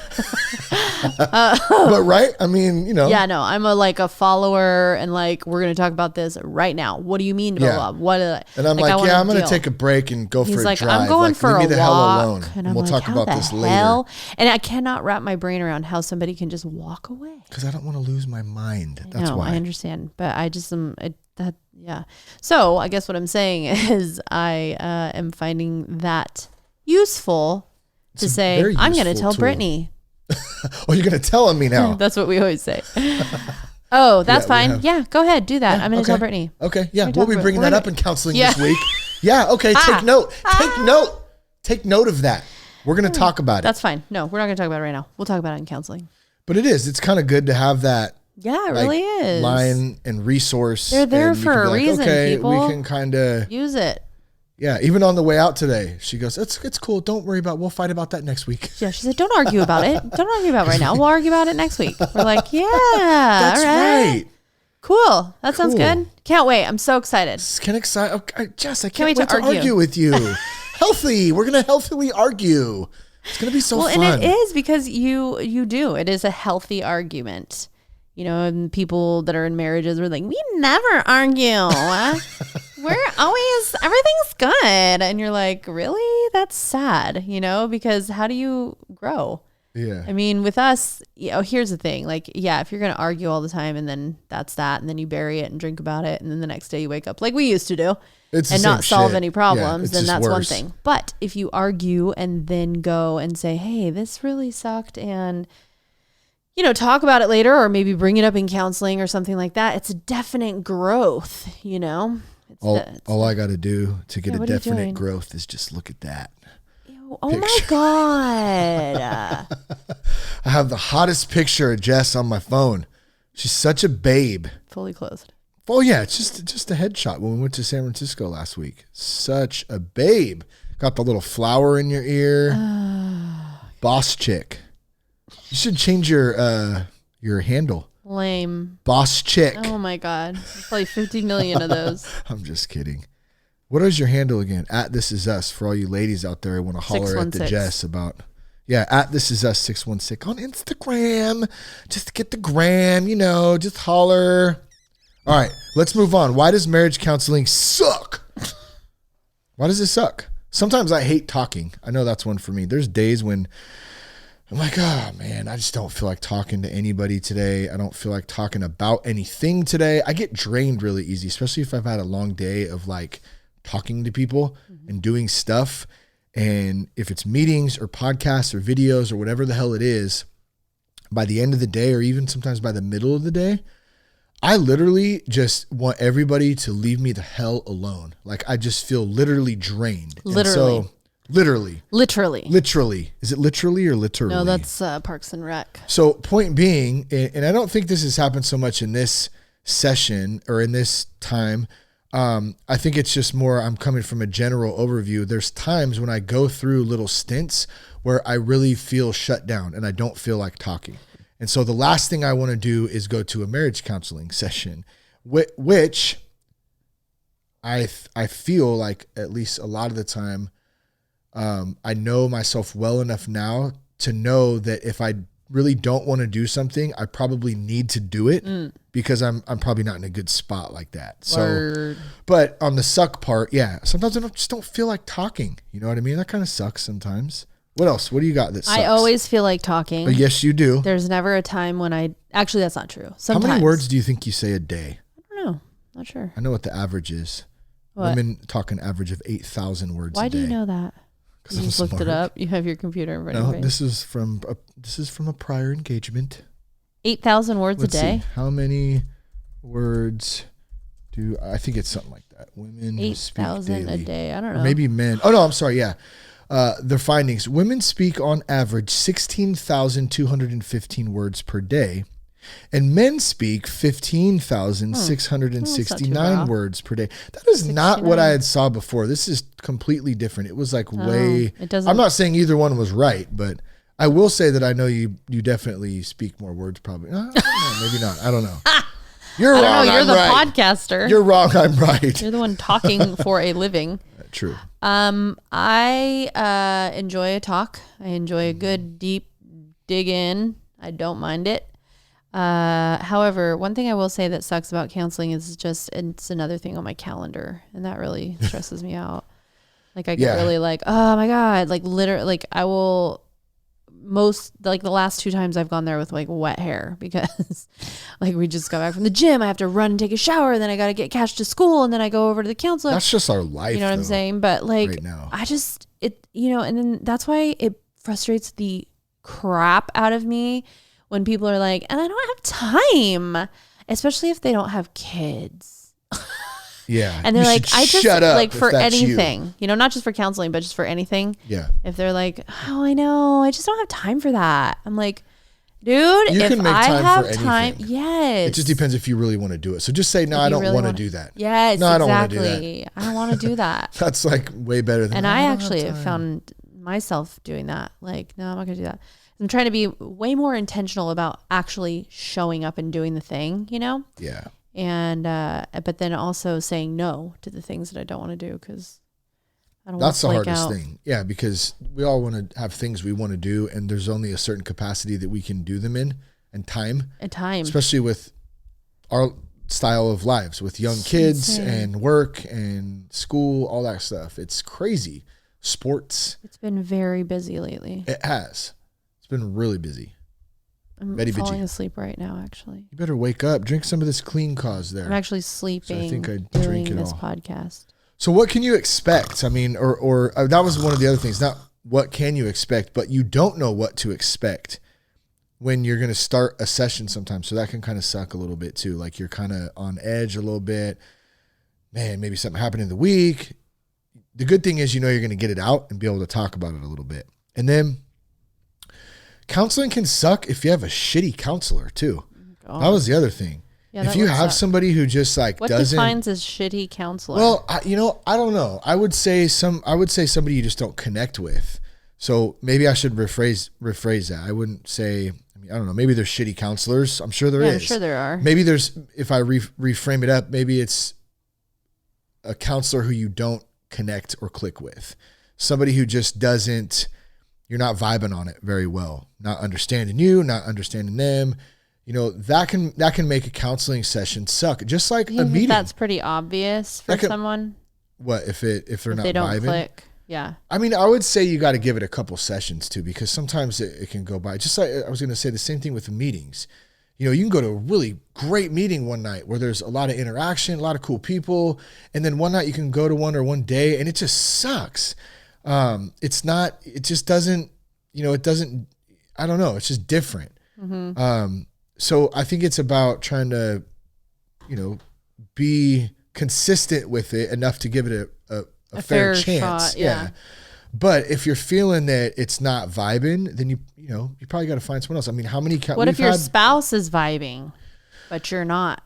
but right? I mean, Yeah, no, I'm a follower and like, we're going to talk about this right now. What do you mean? Blah, Yeah. blah, blah. What? And I'm like, yeah, I'm going to take a break and go He's for a like, drive. I'm going like, for leave me a the hell walk. alone. And And we'll I'm talk like, about how this the later. hell? And I cannot wrap my brain around how somebody can just walk away. Because I don't want to lose my mind. That's No, why. I understand, but I just am yeah. So I guess what I'm saying is I am finding that useful to It's a say, very I'm going to useful tell tool. Brittany. Oh, you're going to tell me now. That's what we always say. Oh, that's Yeah, we fine. have- Yeah, go ahead. Do that. Yeah, I'm going to tell okay. Brittany. Okay, yeah, We're we'll be talking- bringing we're that up gonna- in counseling Yeah. this week. Yeah, okay, take note. Take note of that. We're going to talk about it. That's fine. No, we're not going to talk about it right now. We'll talk about it in counseling. But it's kind of good to have that Yeah, it like, really is. line and resource. They're there and you for can be a like, reason, okay, people. we can kind of, Use it. yeah, even on the way out today, she goes, it's cool. Don't worry about it. We'll fight about that next week. Yeah, she said, don't argue about it. Don't argue about it right now. We'll argue about it next week. We're like, yeah, That's all right. right. Cool. That sounds Cool. good. Can't wait. I'm so excited. Okay, Jess, I can't wait wait to to argue. argue with you. Healthy. We're going to healthily argue. It's going to be so fun. And it is because you do. It is a healthy argument. And people that are in marriages are like, we never argue. We're always, everything's good. And you're like, really? That's sad, because how do you grow? Yeah. I mean, with us, here's the thing. Like, yeah, if you're going to argue all the time and then that's that, and then you bury it and drink about it, and then the next day you wake up like we used to do It's the and not same solve shit. any Yeah, problems, it's then just that's one worse. thing. But if you argue and then go and say, hey, this really sucked, and talk about it later, or maybe bring it up in counseling or something like that, it's a definite growth, All I got to do to get a what are you doing? definite growth is just look at that. Oh my God. I have the hottest picture of Jess on my phone. She's such a babe. Fully clothed. Oh yeah, it's just a headshot when we went to San Francisco last week. Such a babe. Got the little flower in your ear. Boss chick. You should change your handle. Lame. Boss chick. Oh my God. There's probably 50 million of those. I'm just kidding. What is your handle again? @ThisIsUs for all you ladies out there who want to holler at the 616. Jess about. Yeah, @ThisIsUs 616 on Instagram. Just get the gram, just holler. All right, let's move on. Why does marriage counseling suck? Why does it suck? Sometimes I hate talking. I know that's one for me. There's days when I'm like, oh man, I just don't feel like talking to anybody today. I don't feel like talking about anything today. I get drained really easy, especially if I've had a long day of like talking to people and doing stuff. And if it's meetings or podcasts or videos or whatever the hell it is, by the end of the day, or even sometimes by the middle of the day, I literally just want everybody to leave me the hell alone. Like I just feel literally drained. Literally. And so, literally. Literally. Is it literally or literally? No, that's Parks and Rec. So point being, and I don't think this has happened so much in this session or in this time. I think it's just more, I'm coming from a general overview. There's times when I go through little stints where I really feel shut down and I don't feel like talking. And so the last thing I want to do is go to a marriage counseling session, which I feel like at least a lot of the time, I know myself well enough now to know that if I really don't want to do something, I probably need to do it because I'm probably not in a good spot like that. So, Word. but on the suck part, yeah, sometimes I just don't feel like talking. You know what I mean? That kind of sucks sometimes. What else? What do you got that sucks? I always feel like talking. Yes, you do. There's never a time when actually, that's not true. Sometimes. How many words do you think you say a day? I don't know. Not sure. I know what the average is. What? Women talk an average of 8,000 words Why a day. do you know that? You I'm just looked it smart. up. You have your computer in front of No, you. this is from a prior engagement. 8,000 words Let's a day? see. How many words do I think it's something like that? Women 8,000 a day. I don't know. Or maybe men. Oh no, I'm sorry. Yeah. Their findings: women speak on average 16,215 words per day, and men speak 15,669 words per day. That is not what I had saw before. This is completely different. It was like way. It doesn't. I'm not saying either one was right, but I will say that I know you definitely speak more words. Probably. I don't know, maybe not. I don't know. You're wrong. I don't know. You're I'm the right. podcaster. You're wrong. I'm right. You're the one talking for a living. True. I enjoy a talk. I enjoy a good deep dig in. I don't mind it. However, one thing I will say that sucks about counseling is just it's another thing on my calendar, and that really stresses me out. Like I get really like, oh my God, like literally, like I will the last 2 times I've gone there with like wet hair because like we just got back from the gym. I have to run and take a shower. Then I got to get Cash to school. And then I go over to the counselor. That's just our life. You know what I'm saying? But like, right now. I just, and then that's why it frustrates the crap out of me when people are like, and I don't have time, especially if they don't have kids. Yeah. And they're You like, should I just shut up like if for that's anything, not just for counseling, but just for anything. Yeah. If they're like, oh, I know, I just don't have time for that. I'm like, dude, You if can make I time have for time, anything. yes. It just depends if you really want to do it. So just say, no, If I you don't really want to wanna- do that. Yes, No, I don't wanna do that. exactly. I don't want to do that. That's like way better than And I don't actually have have time. found myself doing that. Like, no, I'm not going to do that. I'm trying to be way more intentional about actually showing up and doing the thing, Yeah. And, but then also saying no to the things that I don't want to do because I don't want That's to the flake hardest out. thing. Yeah, because we all want to have things we want to do, and there's only a certain capacity that we can do them in and time, At time. especially with our style of lives with young kids and work and school, all that stuff. It's crazy. Sports. It's been very busy lately. It has. It's been really busy. I'm Very falling busy. asleep right now, actually. You better wake up. Drink some of this clean cause there. I'm actually sleeping think I doing drink it this all. podcast. So what can you expect? I mean, or that was one of the other things. Not what can you expect, but you don't know what to expect when you're going to start a session sometimes. So that can kind of suck a little bit too. Like you're kind of on edge a little bit. Man, maybe something happened in the week. The good thing is, you're going to get it out and be able to talk about it a little bit. And then counseling can suck if you have a shitty counselor too. That was the other thing. Yeah, if that you would have suck. somebody who just like What doesn't defines as shitty counselor? well, I don't know. I would say somebody you just don't connect with. So maybe I should rephrase that. I wouldn't say. I don't know. Maybe there's shitty counselors. I'm sure there is. I'm sure there are. Maybe there's. If I reframe it up, maybe it's a counselor who you don't connect or click with. Somebody who just doesn't. You're not vibing on it very well. Not understanding you. Not understanding them. That can make a counseling session suck. Just like You a think meeting. that's pretty obvious for someone. What if they're If not they don't vibing? click. Yeah. I mean, I would say you got to give it a couple sessions too, because sometimes it can go by. Just like I was going to say the same thing with the meetings. You can go to a really great meeting one night where there's a lot of interaction, a lot of cool people. And then one night you can go to one or one day and it just sucks. It just doesn't, I don't know. It's just different. Mm-hmm. So I think it's about trying to, be consistent with it enough to give it a fair chance. shot, yeah. But if you're feeling that it's not vibing, then you probably got to find someone else. I mean, how many? What if your spouse is vibing, but you're not?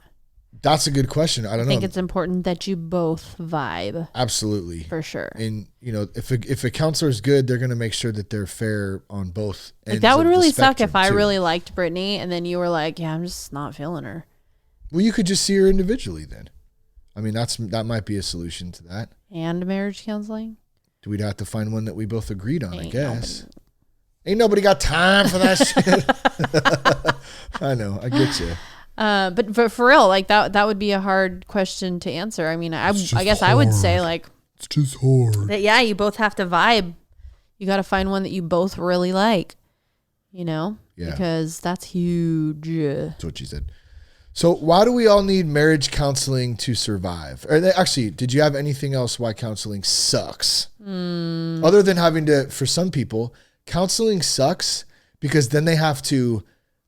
That's a good question. I don't I know. think it's important that you both vibe Absolutely. for sure. And if a counselor is good, they're going to make sure that they're fair on both ends. Like that would of the really suck spectrum, if I too. really liked Brittany and then you were like, yeah, I'm just not feeling her. Well, you could just see her individually then. I mean, that might be a solution to that. And marriage counseling? We'd have to find one that we both agreed on, I Ain't guess. Ain't nobody got time for that shit. I know. I get you. But for real, like that would be a hard question to answer. I mean, I guess I would say like, it's just hard. that, yeah, you both have to vibe. You got to find one that you both really like, you know, because that's huge. That's what she said. So why do we all need marriage counseling to survive? Or actually, did you have anything else why counseling sucks? Other than having to, for some people, counseling sucks because then they have to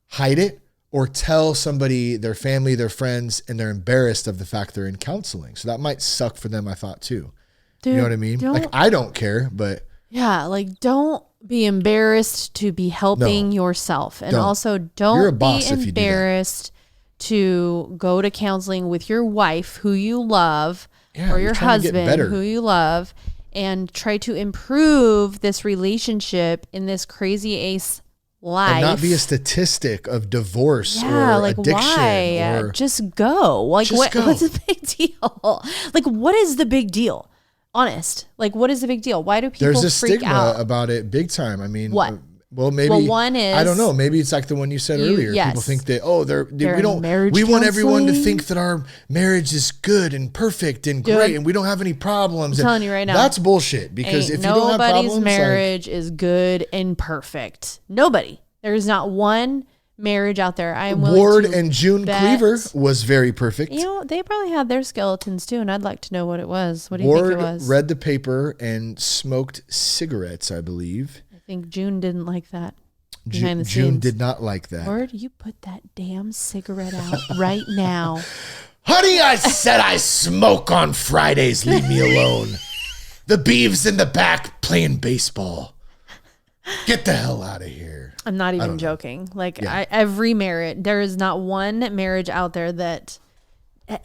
hide it or tell somebody, their family, their friends, and they're embarrassed of the fact they're in counseling. So that might suck for them, I thought too. Dude, you know what I mean? Like, I don't care, but. Yeah, like don't be embarrassed to be helping yourself. And also You're a don't boss be if you do that. embarrassed to go to counseling with your wife who you love Yeah, or you're your trying to get husband better. who you love and try to improve this relationship in this crazy ace life. And not be a statistic of divorce Yeah, or like addiction. why? Or Just go. Like Just go. what's the big deal? Like what is the big deal? Honest. Like what is the big deal? Why do people there's a freak stigma out? about it big time. I mean, What? Well, maybe. Well, one is- I don't know. Maybe it's like the one you said earlier. yes. People think that They're we in don't. marriage We want everyone to counseling. think that our marriage is good and perfect and Dude, great, and we don't have any problems. I'm And telling you right now, that's bullshit. Because Ain't if you don't have nobody's problems, marriage is good and perfect. Nobody. There is not one marriage out there. I am willing Ward to and June bet- Cleaver was very perfect. You know, they probably had their skeletons too, and I'd like to know what it was. What do you Ward think it was? read the paper and smoked cigarettes, I believe. I think June didn't like that. Behind the June scenes. did not like that. Ward, you put that damn cigarette out right now. Honey, I said I smoke on Fridays. Leave me alone. The beeves in the back playing baseball. Get the hell out of here. I'm not even joking. Like every marriage, there is not one marriage out there that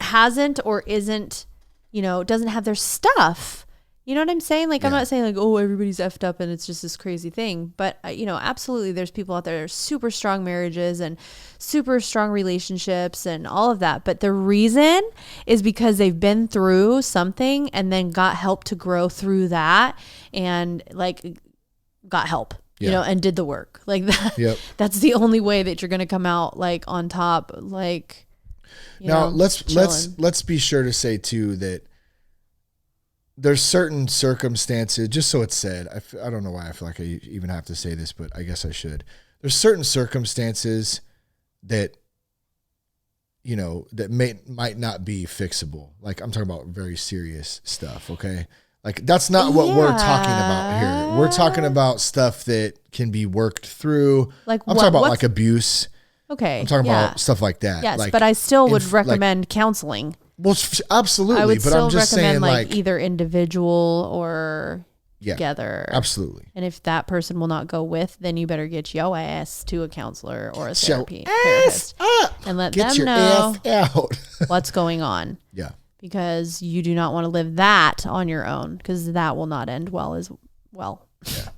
hasn't or isn't, you know, doesn't have their stuff. You know what I'm saying? Like, I'm not saying like, oh, everybody's effed up and it's just this crazy thing. But, you know, absolutely there's people out there that are super strong marriages and super strong relationships and all of that. But the reason is because they've been through something and then got help to grow through that and like got help, you know, and did the work like that. Yep. That's the only way that you're going to come out like on top. Like, you Now know, let's be sure to say too that there's certain circumstances, just so it's said, I don't know why I feel like I even have to say this, but I guess I should. There's certain circumstances that, you know, that might not be fixable. Like I'm talking about very serious stuff. Okay. Like that's not what we're talking about here. We're talking about stuff that can be worked through. Like I'm talking about like abuse. Okay. I'm talking about stuff like that. Yes, like, but I still would recommend counseling. Well, absolutely. I would but still I'm just recommend saying like either individual or together. Absolutely. And if that person will not go with, then you better get your ass to a counselor or a therapist and let Get them your know ass out. what's going on. Yeah. Because you do not want to live that on your own because that will not end well as well. Yeah.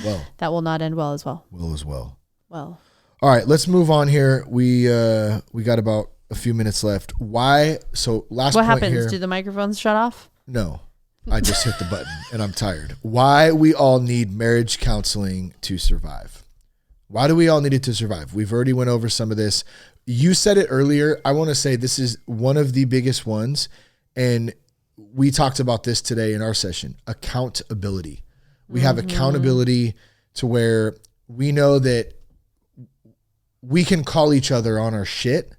Well. That will not end well as well. Will as well. Well. All right, let's move on here. We got about a few minutes left. Why? So last What point happens? here. Do the microphones shut off? No. I just hit the button and I'm tired. Why we all need marriage counseling to survive. Why do we all need it to survive? We've already went over some of this. You said it earlier. I want to say this is one of the biggest ones. And we talked about this today in our session, accountability. We have accountability to where we know that we can call each other on our shit,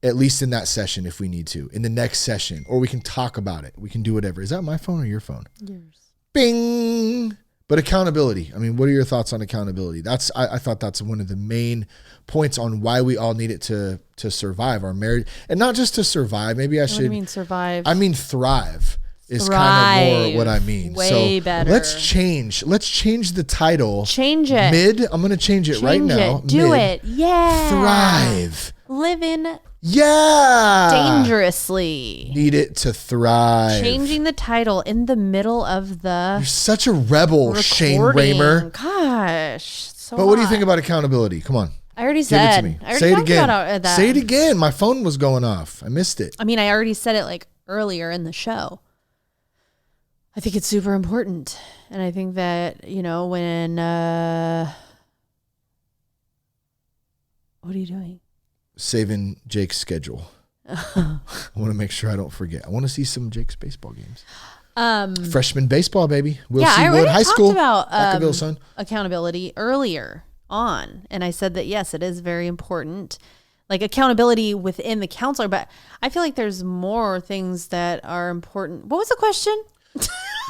at least in that session if we need to, in the next session, or we can talk about it. We can do whatever. Is that my phone or your phone? Yours. Bing. But accountability. I mean, what are your thoughts on accountability? I thought that's one of the main points on why we all need it to survive our marriage. And not just to survive. Maybe I What do should. you mean survive? I mean thrive is kind of more what I mean. Way so better. Let's change the title. Change it. Mid. I'm going to change it right now. Do Mid. it. Yeah. Thrive. Living Yeah. dangerously. Need it to thrive. Changing the title in the middle of the You're such a rebel, Shane recording. Raymer. Gosh. So But what do you hot. think about accountability? Come on. I already Give said. it to me. I already Say it talked again. about that. Say it again. My phone was going off. I missed it. I mean, I already said it like earlier in the show. I think it's super important. And I think that, when, what are you doing? Saving Jake's schedule. I want to make sure I don't forget. I want to see some Jake's baseball games. Freshman baseball, baby. We'll see I Wood already High talked School. about Vacaville, son. accountability earlier on. And I said that, yes, it is very important. Like accountability within the counselor. But I feel like there's more things that are important. What was the question?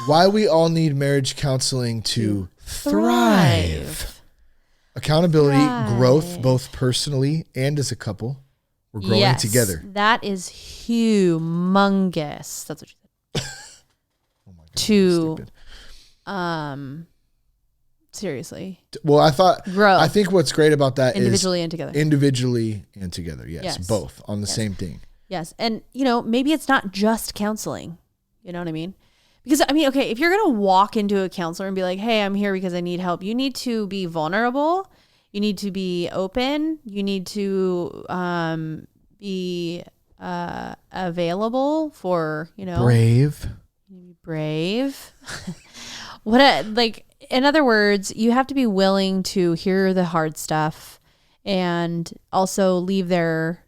Why we all need marriage counseling to thrive. Accountability, growth, both personally and as a couple. We're growing together. That is humongous. That's what you said. Oh my God, to stupid. Seriously. Well, I think what's great about that individually is and together. Individually and together. Yes. Both on the same thing. Yes. And maybe it's not just counseling. You know what I mean? Because okay, if you're going to walk into a counselor and be like, "Hey, I'm here because I need help." You need to be vulnerable. You need to be open. You need to be available for, brave. Brave. In other words, you have to be willing to hear the hard stuff and also leave there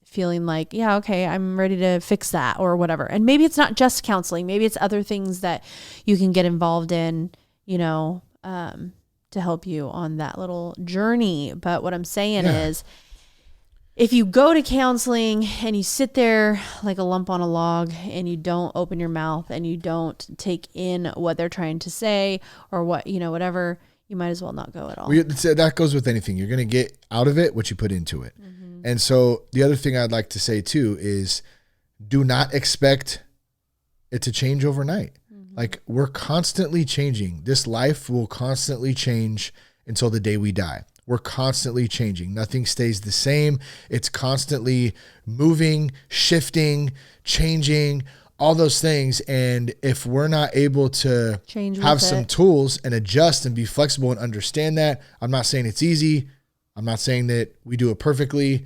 feeling like, yeah, okay, I'm ready to fix that or whatever. And maybe it's not just counseling. Maybe it's other things that you can get involved in, to help you on that little journey. But what I'm saying is, if you go to counseling and you sit there like a lump on a log and you don't open your mouth and you don't take in what they're trying to say or what, whatever, you might as well not go at all. Well, that goes with anything. You're going to get out of it what you put into it. Mm-hmm. And so the other thing I'd like to say too is do not expect it to change overnight. Mm-hmm. Like we're constantly changing. This life will constantly change until the day we die. We're constantly changing. Nothing stays the same. It's constantly moving, shifting, changing, all those things. And if we're not able to have some tools and adjust and be flexible and understand that, I'm not saying it's easy. I'm not saying that we do it perfectly,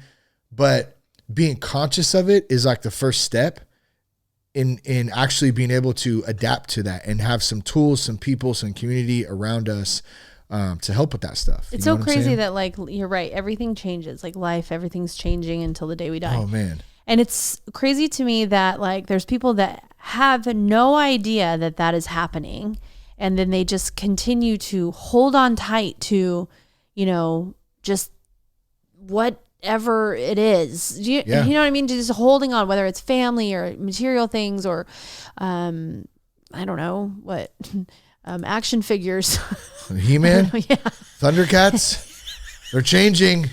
but being conscious of it is like the first step in actually being able to adapt to that and have some tools, some people, some community around us to help with that stuff. It's so crazy that like, you're right. Everything changes, like life, everything's changing until the day we die. Oh man. And it's crazy to me that like, there's people that have no idea that that is happening. And then they just continue to hold on tight to, just whatever it is. You know what I mean? Just holding on, whether it's family or material things or, I don't know what, action figures. He-Man, Thundercats, they're changing.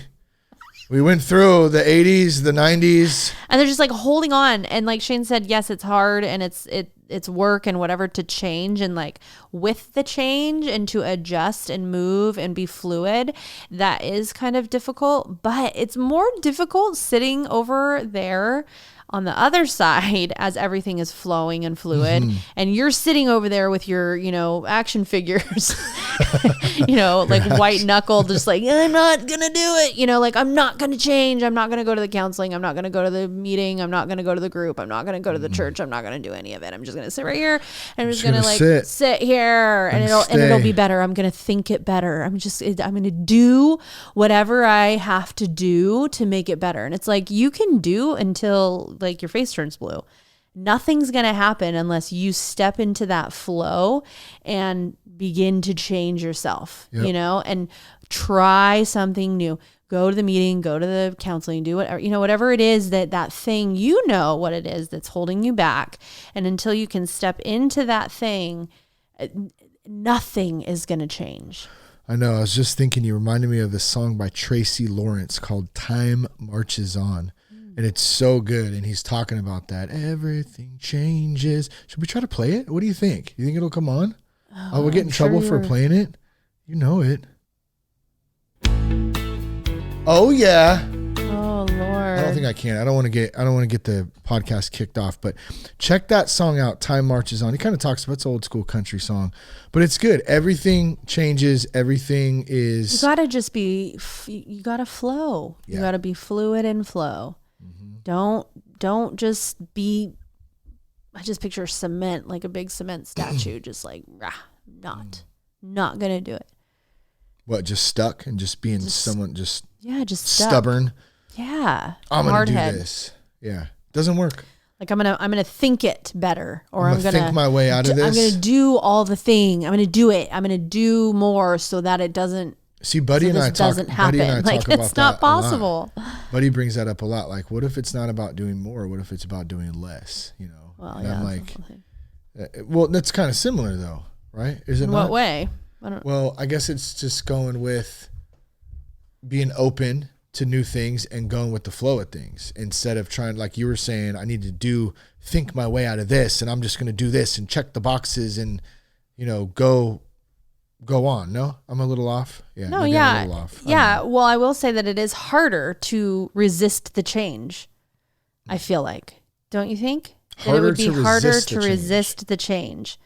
We went through the 80s, the 90s. And they're just like holding on. And like Shane said, yes, it's hard and it's work and whatever to change and like with the change and to adjust and move and be fluid. That is kind of difficult, but it's more difficult sitting over there on the other side as everything is flowing and fluid and you're sitting over there with your, action figures, like white knuckle, just like, I'm not going to do it. Like I'm not going to change. I'm not going to go to the counseling. I'm not going to go to the meeting. I'm not going to go to the group. I'm not going to go to the church. I'm not going to do any of it. I'm just going to sit right here. And I'm just going to like sit here and it'll be better. I'm going to think it better. I'm going to do whatever I have to do to make it better. And it's like, you can do until like your face turns blue. Nothing's going to happen unless you step into that flow and begin to change yourself, and try something new. Go to the meeting, go to the counseling, do whatever, whatever it is that thing, what it is that's holding you back. And until you can step into that thing, nothing is going to change. I know. I was just thinking, you reminded me of this song by Tracy Lawrence called Time Marches On. And it's so good. And he's talking about that. Everything changes. Should we try to play it? What do you think? You think it'll come on? Oh, we'll get in trouble for playing it? You know it. Oh, yeah. Oh, Lord. I don't think I can. I don't want to get the podcast kicked off, but check that song out. Time Marches On. He kind of talks about, it's an old school country song, but it's good. Everything changes. Everything is. You got to just be, you got to flow. You got to be fluid and flow. Don't just be I just picture cement, like a big cement statue, just like, not going to do it. What, just stuck and just being someone just stuck. stubborn? Yeah. I'm going to do Hardhead. this. Yeah. Doesn't work. Like I'm gonna think it better, or I'm gonna think my way out of this. I'm gonna do all the thing. I'm gonna do it. I'm gonna do more so that it doesn't. See, Buddy and I talk. Buddy and I like talk about it's not that possible. a lot. Buddy brings that up a lot. Like, what if it's not about doing more? What if it's about doing less? You know. Well, and yeah. I'm like, well, that's kind of similar though, right? Is it? In not? what way? I don't. Well, I guess it's just going with being open to new things and going with the flow of things instead of trying, like you were saying, I need to think my way out of this and I'm just going to do this and check the boxes and, you know, go on. No, I'm a little off. Yeah. No, maybe yeah. I'm a little off. Yeah. Well, I will say that it is harder to resist the change. I feel like, don't you think? That it would be harder to resist the change.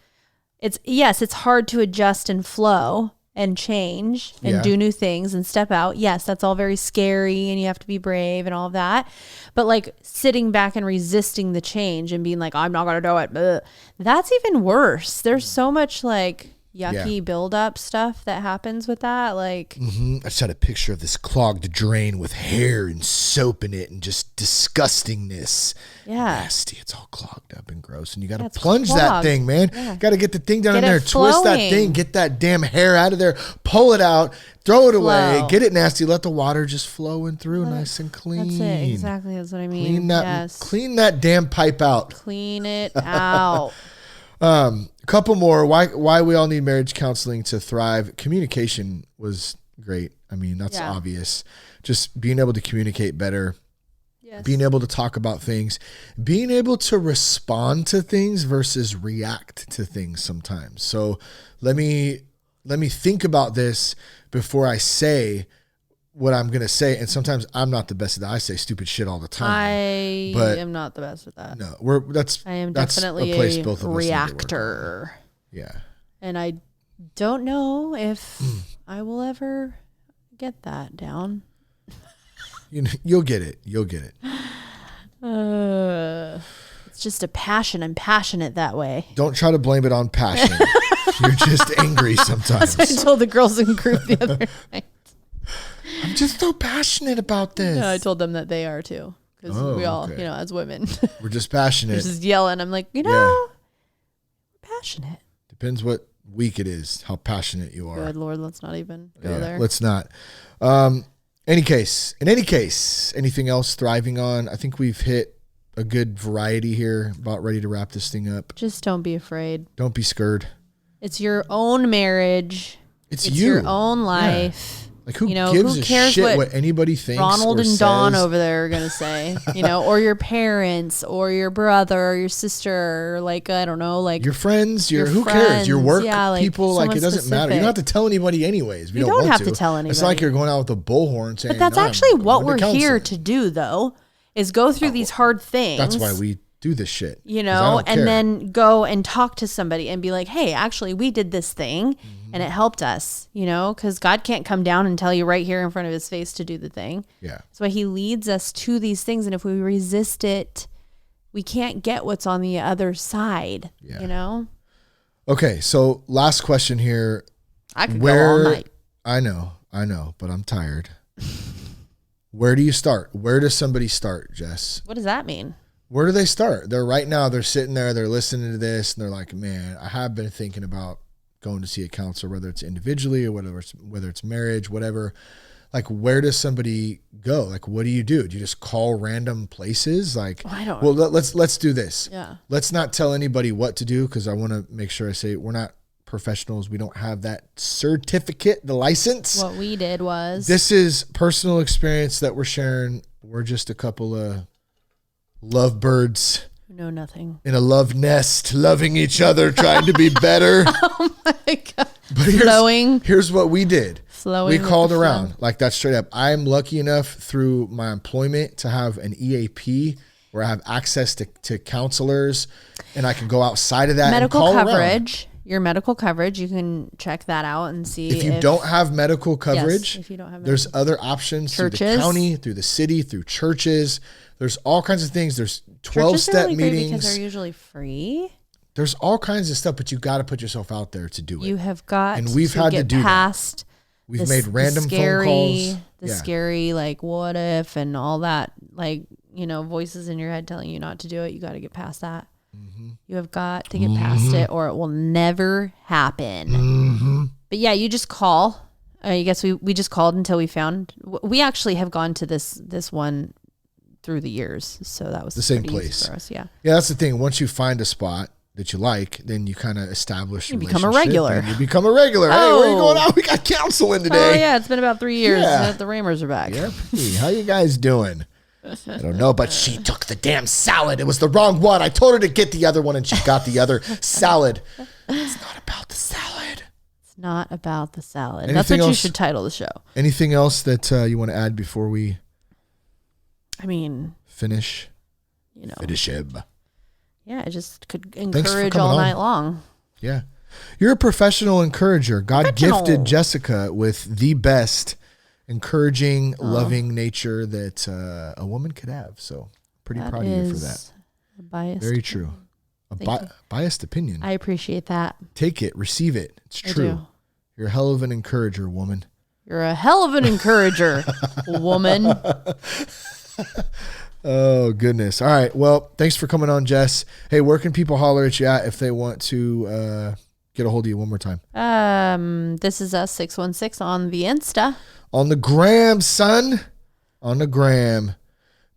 It's hard to adjust and flow and change and do new things and step out. Yes, that's all very scary and you have to be brave and all of that. But like sitting back and resisting the change and being like, I'm not going to do it. Bleh. That's even worse. There's so much like yucky buildup stuff that happens with that. Like, I just had a picture of this clogged drain with hair and soap in it and just disgustingness. Yeah. Nasty. It's all clogged up and gross. And you got to It's plunge that clogged. thing, man. Yeah. Got to get the thing down in Get there, it twist that flowing. thing, get that damn hair out of there, pull it out, throw it away, get it nasty, let the water just flowing through nice and clean. That's it. Exactly. That's what I mean. Clean that damn pipe out. Clean it out. A couple more. Why we all need marriage counseling to thrive. Communication was great. I mean, that's obvious. Just being able to communicate better. Yes. Being able to talk about things, being able to respond to things versus react to things sometimes. So let me think about this before I say what I'm going to say. And sometimes I'm not the best at that. I say stupid shit all the time. I am not the best at that. No, I am definitely a place both of us need to work on. reactor. Yeah. And I don't know if I will ever get that down. You'll get it. You'll get it. It's just a passion. I'm passionate that way. Don't try to blame it on passion. You're just angry sometimes. That's what I told the girls in group the other night. I'm just so passionate about this. Yeah, I told them that they are too. Because we all, as women. We're just passionate. We're just yelling. I'm like, we're passionate. Depends what week it is, how passionate you are. Good Lord, let's not even go there. Let's not. In any case, anything else thriving on? I think we've hit a good variety here. About ready to wrap this thing up. Just don't be afraid. Don't be scared. It's your own marriage. It's your own life. Yeah. Like who gives a shit what anybody thinks? Ronald or and says? Dawn over there are gonna say, or your parents, or your brother, or your sister, or like I don't know, like your friends, who friends, cares? Your work like people, like it doesn't matter. You don't have to tell anybody anyways. You don't have to tell anybody. It's not like you're going out with a bullhorn saying. But that's actually what we're here to do, though, is go through these hard things. That's why we do this shit. And then go and talk to somebody and be like, hey, actually, we did this thing and it helped us, because God can't come down and tell you right here in front of his face to do the thing. Yeah. That's why he leads us to these things. And if we resist it, we can't get what's on the other side, Okay. So last question here. I could go all night. I know, but I'm tired. Where do you start? Where does somebody start, Jess? What does that mean? Where do they start? They're sitting there, they're listening to this, and they're like, man, I have been thinking about going to see a counselor, whether it's individually or whether it's marriage, whatever. Like, where does somebody go? Like, what do? Do you just call random places? Like, I don't. Well, let's do this. Yeah. Let's not tell anybody what to do, because I want to make sure I say we're not professionals. We don't have that certificate, the license. What we did was, this is personal experience that we're sharing. We're just a couple of lovebirds who know nothing in a love nest, loving each other, trying to be better. Oh my God. But here's what we did. We called around like that straight up. I'm lucky enough through my employment to have an EAP where I have access to counselors, and I can go outside of that medical and call coverage. around. your medical coverage. You can check that out and see if you don't have medical coverage. Yes, if you don't have there's other options through the county, through the city, through churches. There's all kinds of things. There's 12-step meetings because they're usually free. There's all kinds of stuff, but you got to put yourself out there to do it. You have got, and we've had to do past. We've made random phone calls. The scary, like, what if and all that, like, voices in your head telling you not to do it. You got to get past that. Mm-hmm. You have got to get past it, or it will never happen. Mm-hmm. But yeah, you just call. I guess we just called until we found. We actually have gone to this one through the years, so that was the same place for us. Yeah, that's the thing. Once you find a spot that you like, then you kind of establish. You become a regular. You become a regular. Hey, where are you going out? We got counseling today. Oh yeah, it's been about 3 years. Yeah. The Ramers are back. Yeah, how you guys doing? I don't know, but she took the damn salad. It was the wrong one. I told her to get the other one, and she got the other salad. It's not about the salad. It's not about the salad. Anything That's what else? you should title the show. Anything else that you want to add before we? Finish. Finish him. Yeah, I just could encourage all night long. Yeah. You're a professional encourager. God gifted Jessica with the best encouraging, loving nature that a woman could have. So pretty proud of you for that. Biased. Very true. Biased opinion. I appreciate that. Take it. Receive it. It's true. You're a hell of an encourager, woman. You're a hell of an encourager, woman. Oh, goodness. All right. Well, thanks for coming on, Jess. Hey, where can people holler at you at if they want to get a hold of you one more time? This is us 616 on the Insta. On the gram, son. On the gram.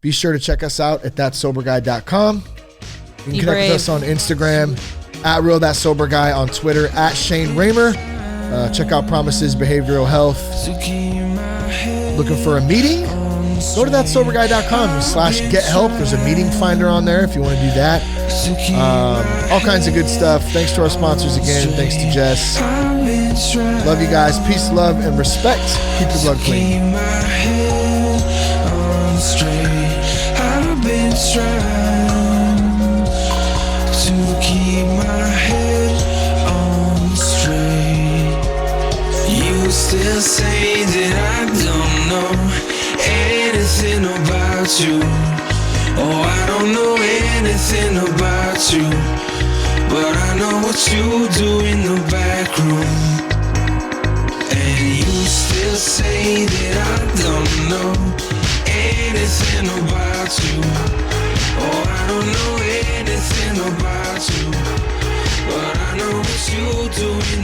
Be sure to check us out at thatsoberguy.com. You can connect with us on Instagram at RealThatSoberGuy, on Twitter at Shane Raymer. Check out Promises Behavioral Health. Looking for a meeting? Go to thatsoberguy.com/get help. There's a meeting finder on there if you want to do that. All kinds of good stuff. Thanks to our sponsors again. Thanks to Jess. Love you guys. Peace, love, and respect. Keep your blood clean. I've been trying to keep my head on straight. You still say that I don't know anything about you. Oh, I don't know anything about you, but I know what you do in the back room. And you still say that I don't know anything about you. Oh, I don't know anything about you, but I know what you do in